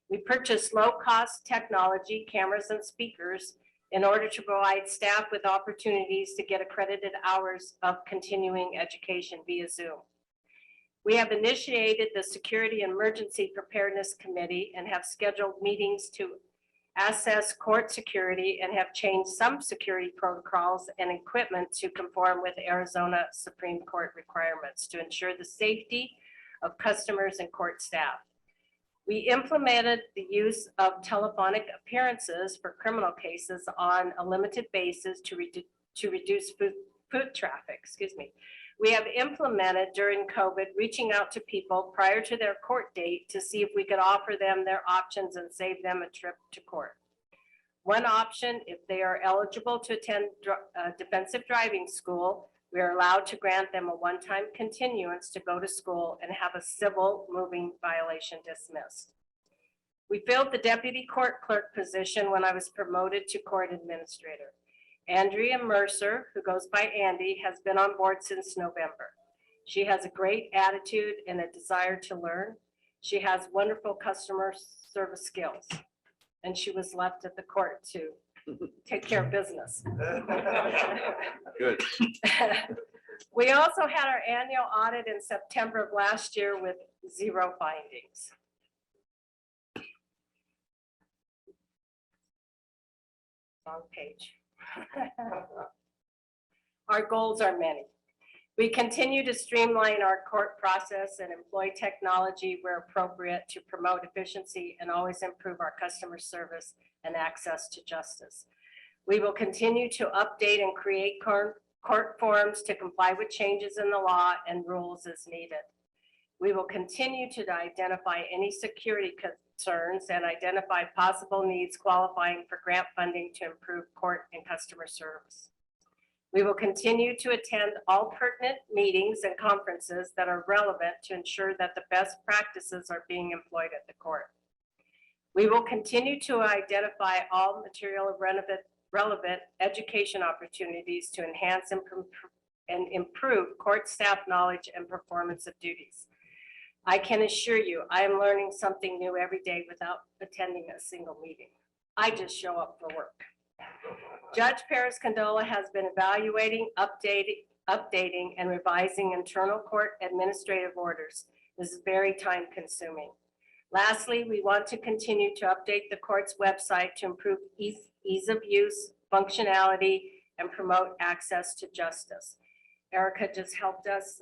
We purchased low-cost technology, cameras and speakers in order to provide staff with opportunities to get accredited hours of continuing education via Zoom. We have initiated the Security and Emergency Preparedness Committee and have scheduled meetings to assess court security and have changed some security protocols and equipment to conform with Arizona Supreme Court requirements to ensure the safety of customers and court staff. We implemented the use of telephonic appearances for criminal cases on a limited basis to reduce foot traffic, We have implemented during COVID, reaching out to people prior to their court date to see if we could offer them their options and save them a trip to court. One option, if they are eligible to attend defensive driving school, We are allowed to grant them a one-time continuance to go to school and have a civil moving violation dismissed. We filled the deputy court clerk position when I was promoted to court administrator. Andrea Mercer, who goes by Andy, has been on board since November. She has a great attitude and a desire to learn. She has wonderful customer service skills, and she was left at the court to take care of business. Good. We also had our annual audit in September of last year with 0 findings. Wrong page. Our goals are many. We continue to streamline our court process and employ technology where appropriate to promote efficiency and always improve our customer service and access to justice. We will continue to update and create court forms to comply with changes in the law and rules as needed. We will continue to identify any security concerns and identify possible needs qualifying for grant funding to improve court and customer service. We will continue to attend all pertinent meetings and conferences that are relevant to ensure that the best practices are being employed at the court. We will continue to identify all material relevant education opportunities to enhance and improve court staff knowledge and performance of duties. I can assure you, I am learning something new every day without attending a single meeting. I just show up for work. Judge Paris Condola has been evaluating, updating, and revising internal court administrative orders. This is very time consuming. Lastly, we want to continue to update the court's website to improve ease of use, functionality, and promote access to justice. Erica just helped us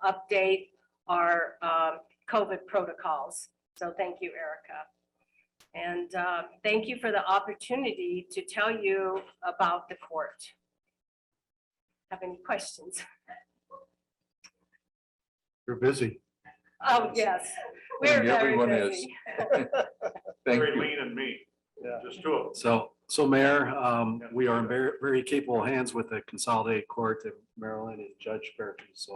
update our COVID protocols. So thank you, Erica. And thank you for the opportunity to tell you about the court. Have any questions? You're busy. Oh, yes, we're very Everyone is. busy. Thank Very you. lean and mean. Just two of them. So Mayor, we are in very, very capable hands with the Consolidated Court of Maryland and Judge Paris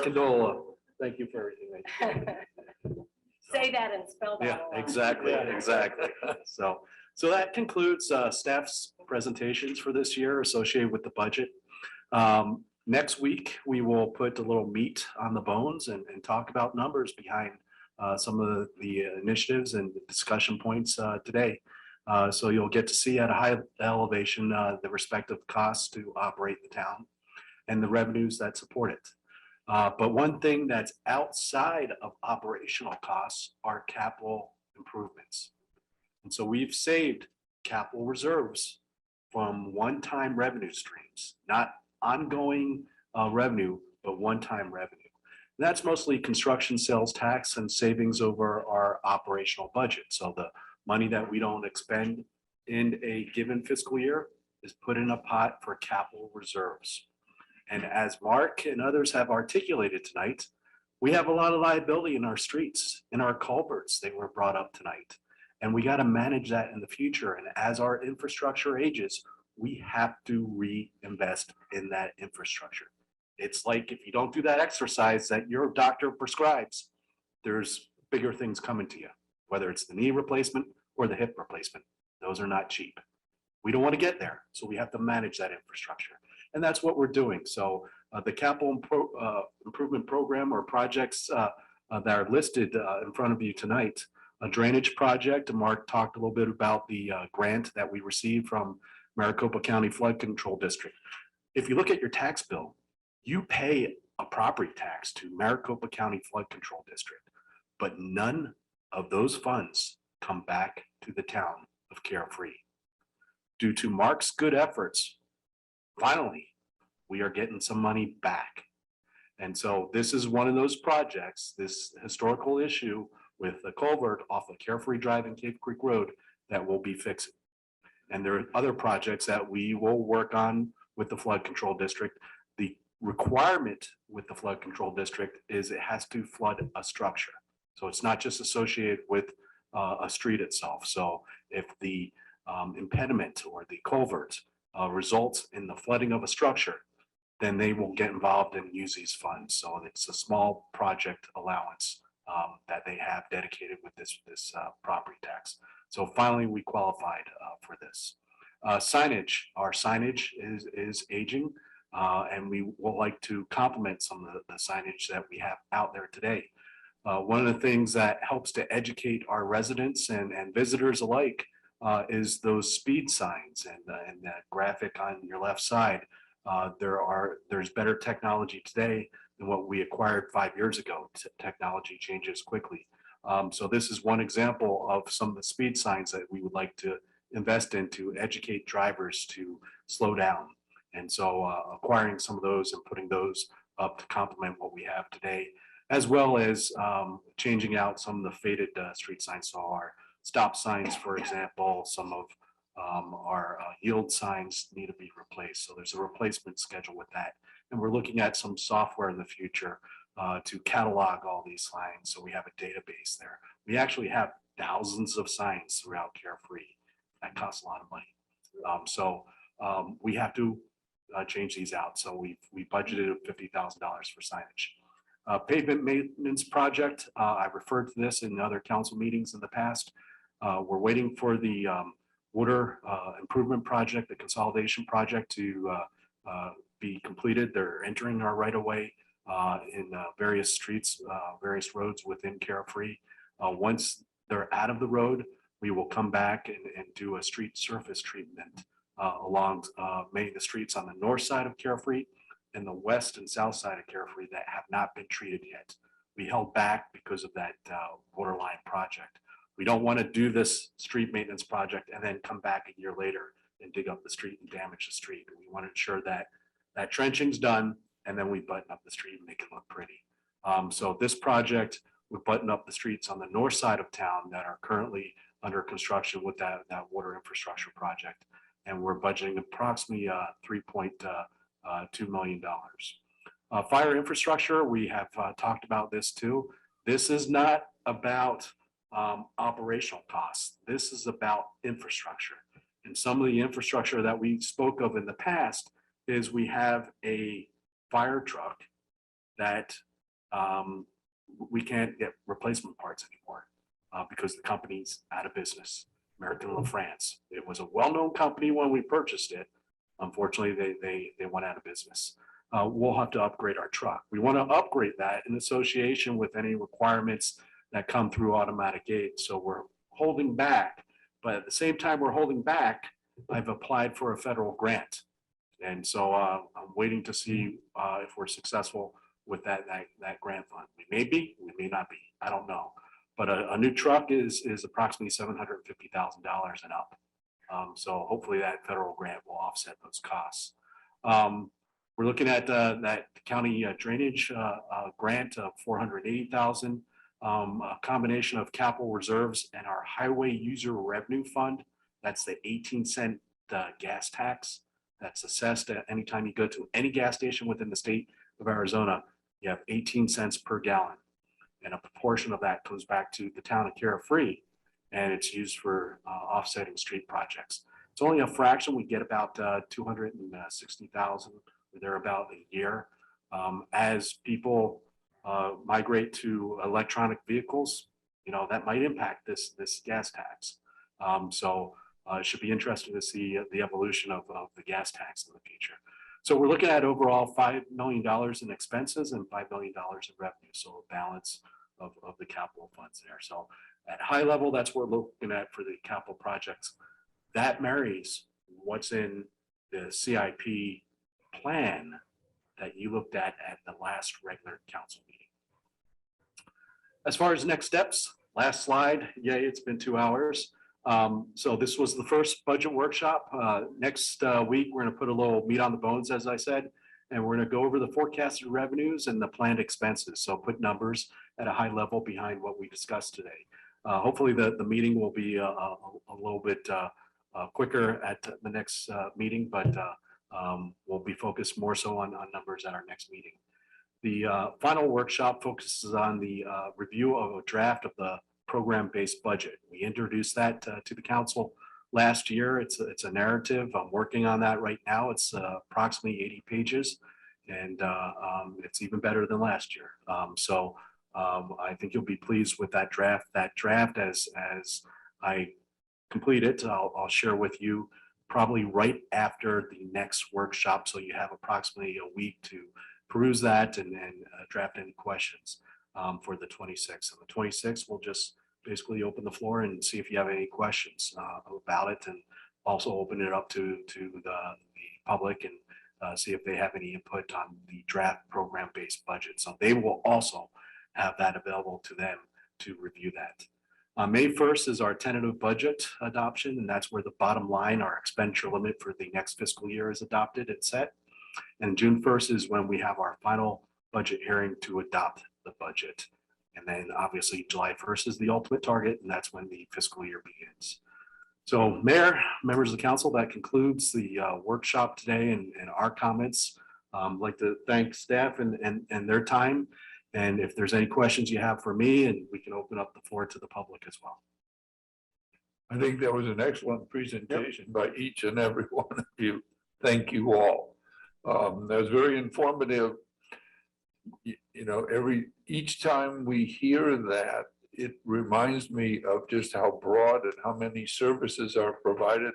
Condola. Thank you for everything that you do. Say that and spell that. Yeah, out. exactly, exactly. So that concludes staff's presentations for this year associated with the budget. Next week, we will put a little meat on the bones and talk about numbers behind some of the initiatives and discussion points today. So you'll get to see at a high elevation the respective costs to operate the town and the revenues that support it. But one thing that's outside of operational costs are capital improvements. And so we've saved capital reserves from one-time revenue streams, not ongoing revenue, but one-time revenue. And that's mostly construction sales tax and savings over our operational budget. So the money that we don't expend in a given fiscal year is put in a pot for capital reserves. And as Mark and others have articulated tonight, we have a lot of liability in our streets, in our culverts. They were brought up tonight. And we got to manage that in the future. And as our infrastructure ages, we have to reinvest in that infrastructure. It's like if you don't do that exercise that your doctor prescribes, there's bigger things coming to you, whether it's the knee replacement or the hip replacement. Those are not cheap. We don't want to get there. So we have to manage that infrastructure. And that's what we're doing. So the capital improvement program or projects that are listed in front of you tonight, a drainage project. Mark talked a little bit about the grant that we received from Maricopa County Flood Control District. If you look at your tax bill, you pay a property tax to Maricopa County Flood Control District, but none of those funds come back to the town of Carefree. Due to Mark's good efforts, finally, we are getting some money back. And so this is one of those projects, this historical issue with the culvert off of Carefree Drive and Cave Creek Road that we'll be fixing. And there are other projects that we will work on with the Flood Control District. The requirement with the Flood Control District is it has to flood a structure. So it's not just associated with a street itself. So if the impediment or the culvert results in the flooding of a structure, then they will get involved and use these funds. So it's a small project allowance that they have dedicated with this property tax. So finally, we qualified for this. Signage, our signage is aging, and we would like to complement some of the signage that we have out there today. One of the things that helps to educate our residents and visitors alike is those speed signs and that graphic on your left side. There's better technology today than what we acquired 5 years ago. Technology changes quickly. So this is one example of some of the speed signs that we would like to invest in to educate drivers to slow down. And so acquiring some of those and putting those up to complement what we have today, as well as changing out some of the faded street signs. So our stop signs, for example, some of our yield signs need to be replaced. So there's a replacement schedule with that. And we're looking at some software in the future to catalog all these signs. So we have a database there. We actually have thousands of signs throughout Carefree. That costs a lot of money. So we have to change these out. So we budgeted $50,000 for signage. Pavement maintenance project. I referred to this in other council meetings in the past. We're waiting for the water improvement project, the consolidation project to be completed. They're entering our right of way in various streets, various roads within Carefree. Once they're out of the road, we will come back and do a street surface treatment along many of the streets on the north side of Carefree and the west and south side of Carefree that have not been treated yet. We held back because of that water line project. We don't want to do this street maintenance project and then come back a year later and dig up the street and damage the street. We want to ensure that that trenching's done and then we button up the street and make it look pretty. So this project, we button up the streets on the north side of town that are currently under construction with that water infrastructure project. And we're budgeting approximately $3.2 million. Fire infrastructure, we have talked about this too. This is not about operational costs. This is about infrastructure. And some of the infrastructure that we spoke of in the past is we have a fire truck that we can't get replacement parts anymore because the company's out of business. American La France. It was a well-known company when we purchased it. Unfortunately, they went out of business. We'll have to upgrade our truck. We want to upgrade that in association with any requirements that come through automatic aid. So we're holding back, but at the same time we're holding back, I've applied for a federal grant. And so I'm waiting to see if we're successful with that grant fund. We may be, we may not be, I don't know. But a new truck is approximately $750,000 and up. So hopefully that federal grant will offset those costs. We're looking at that county drainage grant of $480,000, a combination of capital reserves and our highway user revenue fund. That's the 18-cent gas tax that's assessed at anytime you go to any gas station within the state of Arizona. You have 18 cents per gallon. And a proportion of that comes back to the town of Carefree, and it's used for offsetting street projects. It's only a fraction. We get about 260,000 or thereabout a year. As people migrate to electronic vehicles, that might impact this gas tax. So it should be interesting to see the evolution of the gas tax in the future. So we're looking at overall $5 million in expenses and $5 million in revenue. So a balance of the capital funds there. So at high level, that's what we're looking at for the capital projects. That marries what's in the CIP plan that you looked at the last regular council meeting. As far as next steps, last slide, yay, it's been 2 hours. So this was the first budget workshop. Next week, we're going to put a little meat on the bones, as I said, and we're going to go over the forecasted revenues and the planned expenses. So put numbers at a high level behind what we discussed today. Hopefully the meeting will be a little bit quicker at the next meeting, but we'll be focused more so on numbers at our next meeting. The final workshop focuses on the review of a draft of the program-based budget. We introduced that to the council last year. It's a narrative. I'm working on that right now. It's approximately 80 pages. And it's even better than last year. So I think you'll be pleased with that draft. That draft, as I complete it, I'll share with you probably right after the next workshop. So you have approximately a week to peruse that and draft any questions for the 26th. On the 26th, we'll just basically open the floor and see if you have any questions about it, and also open it up to the public and see if they have any input on the draft program-based budget. So they will also have that available to them to review that. May 1st is our tentative budget adoption, and that's where the bottom line, our expenditure limit for the next fiscal year is adopted and set. And June 1st is when we have our final budget hearing to adopt the budget. And then obviously July 1st is the ultimate target, and that's when the fiscal year begins. So Mayor, members of the council, that concludes the workshop today and our comments. I'd like to thank staff and their time. And if there's any questions you have for me, and we can open up the floor to the public as well. I think that was an excellent presentation by each and every one of you. Thank you all. That was very informative. You know, each time we hear that, it reminds me of just how broad and how many services are provided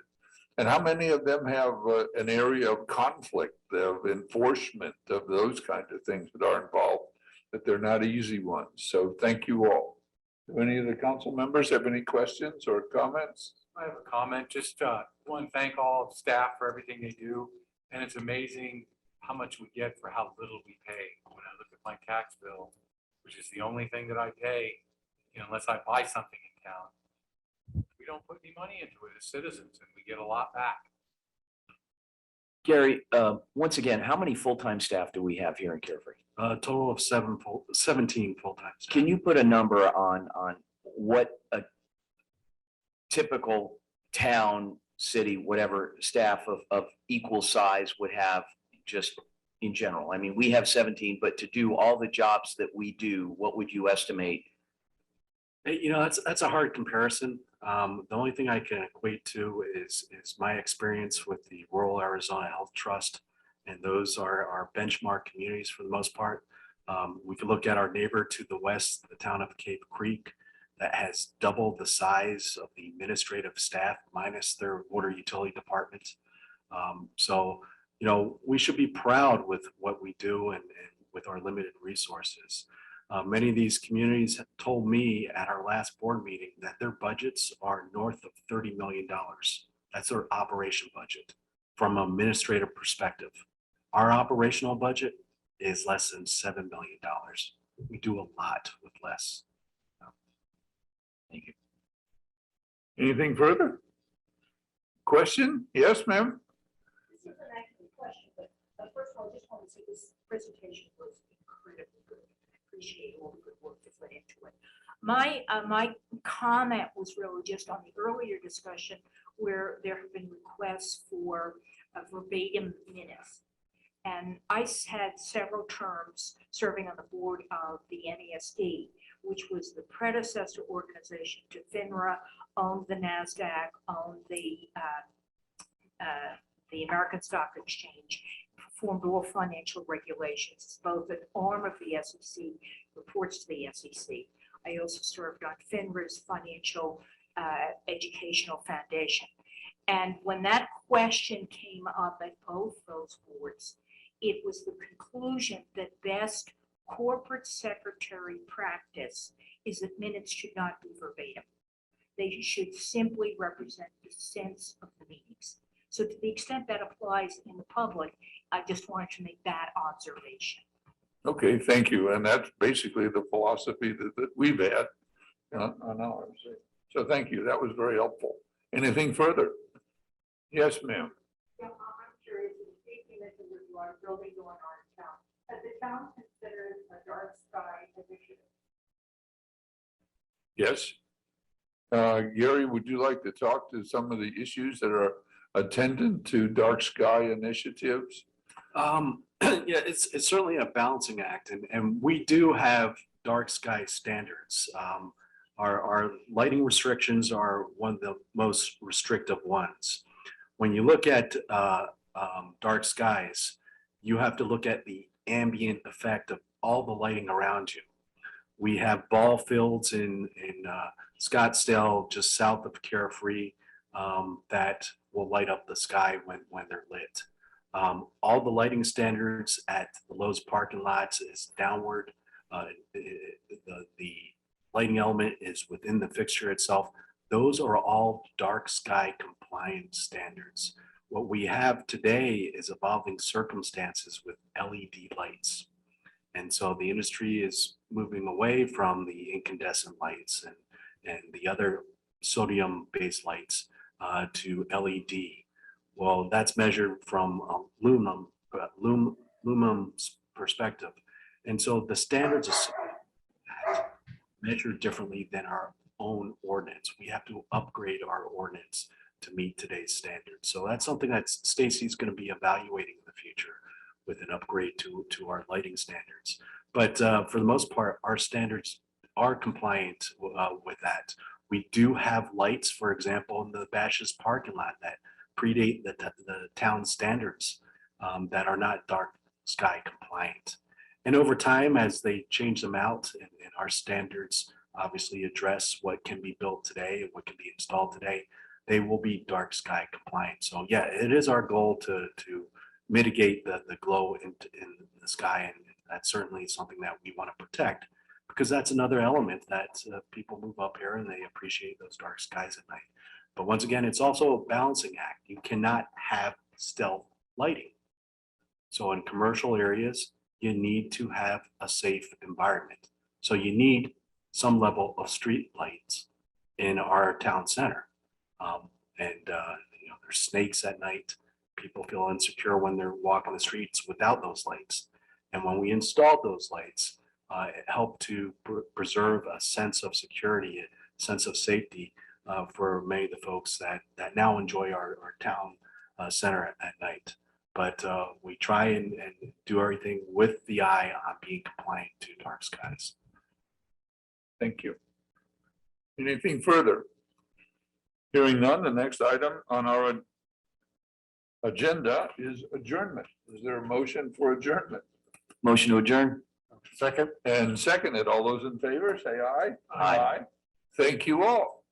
and how many of them have an area of conflict, of enforcement, of those kinds of things that are involved, that they're not easy ones. So thank you all. Do any of the council members have any questions or comments? I have a comment, just want to thank all of staff for everything they do. And it's amazing how much we get for how little we pay. When I look at my tax bill, which is the only thing that I pay, you know, unless I buy something in town, we don't put any money into it as citizens, and we get a lot back. Gary, once again, how many full-time staff do we have here in Carefree? A total of 17 full-time staff. Can you put a number on what a typical town, city, whatever staff of equal size would have just in general? I mean, we have 17, but to do all the jobs that we do, what would you estimate? You know, that's a hard comparison. The only thing I can equate to is my experience with the Rural Arizona Health Trust, and those are our benchmark communities for the most part. We can look at our neighbor to the west, the town of Cape Creek, that has double the size of the administrative staff minus their water utility department. So, you know, we should be proud with what we do and with our limited resources. Many of these communities told me at our last board meeting that their budgets are north of $30 million. That's their operation budget from an administrative perspective. Our operational budget is less than $7 million. We do a lot with less. Thank you. Anything further? Question? Yes, ma'am. This isn't actually a question, but first of all, I just want to say this presentation was incredibly good. I appreciate all the good work that's went into it. My comment was really just on the earlier discussion where there have been requests for verbatim minutes. And I had several terms serving on the board of the NESD, which was the predecessor organization to FINRA, owned the NASDAQ, owned the American Stock Exchange, performed all financial regulations. It's both an arm of the SEC, reports to the SEC. I also served on FINRA's Financial Educational Foundation. And when that question came up at both those boards, it was the conclusion that best corporate secretary practice is that minutes should not be verbatim. They should simply represent the sense of the meetings. So to the extent that applies in the public, I just wanted to make that observation. Okay, thank you. And that's basically the philosophy that we've had on ours. So thank you. That was very helpful. Anything further? Yes, ma'am. Yeah, I'm curious, if you mentioned that you are building going on in town, has the town considered a dark sky initiative? Yes. Gary, would you like to talk to some of the issues that are attendant to dark sky initiatives? Yeah, it's certainly a balancing act, and we do have dark sky standards. Our lighting restrictions are one of the most restrictive ones. When you look at dark skies, you have to look at the ambient effect of all the lighting around you. We have ball fields in Scottsdale, just south of Carefree, that will light up the sky when they're lit. All the lighting standards at the Lowe's parking lots is downward. The lighting element is within the fixture itself. Those are all dark sky compliant standards. What we have today is evolving circumstances with LED lights. And so the industry is moving away from the incandescent lights and the other sodium-based lights to LED. Well, that's measured from aluminum's perspective. And so the standards are measured differently than our own ordinance. We have to upgrade our ordinance to meet today's standards. So that's something that Stacy's going to be evaluating in the future with an upgrade to our lighting standards. But for the most part, our standards are compliant with that. We do have lights, for example, in the Bashas parking lot that predate the town standards that are not dark sky compliant. And over time, as they change them out and our standards obviously address what can be built today and what can be installed today, they will be dark sky compliant. So yeah, it is our goal to mitigate the glow in the sky. And that's certainly something that we want to protect, because that's another element that people move up here and they appreciate those dark skies at night. But once again, it's also a balancing act. You cannot have stealth lighting. So in commercial areas, you need to have a safe environment. So you need some level of street lights in our town center. There's snakes at night. People feel insecure when they're walking the streets without those lights. And when we installed those lights, it helped to preserve a sense of security, a sense of safety for many of the folks that now enjoy our town center at night. But we try and do everything with the eye on being compliant to dark skies. Thank you. Anything further? Hearing none, the next item on our agenda is adjournment. Is there a motion for adjournment? Motion to adjourn. Second. And seconded, all those in favor, say aye. Aye. Thank you all.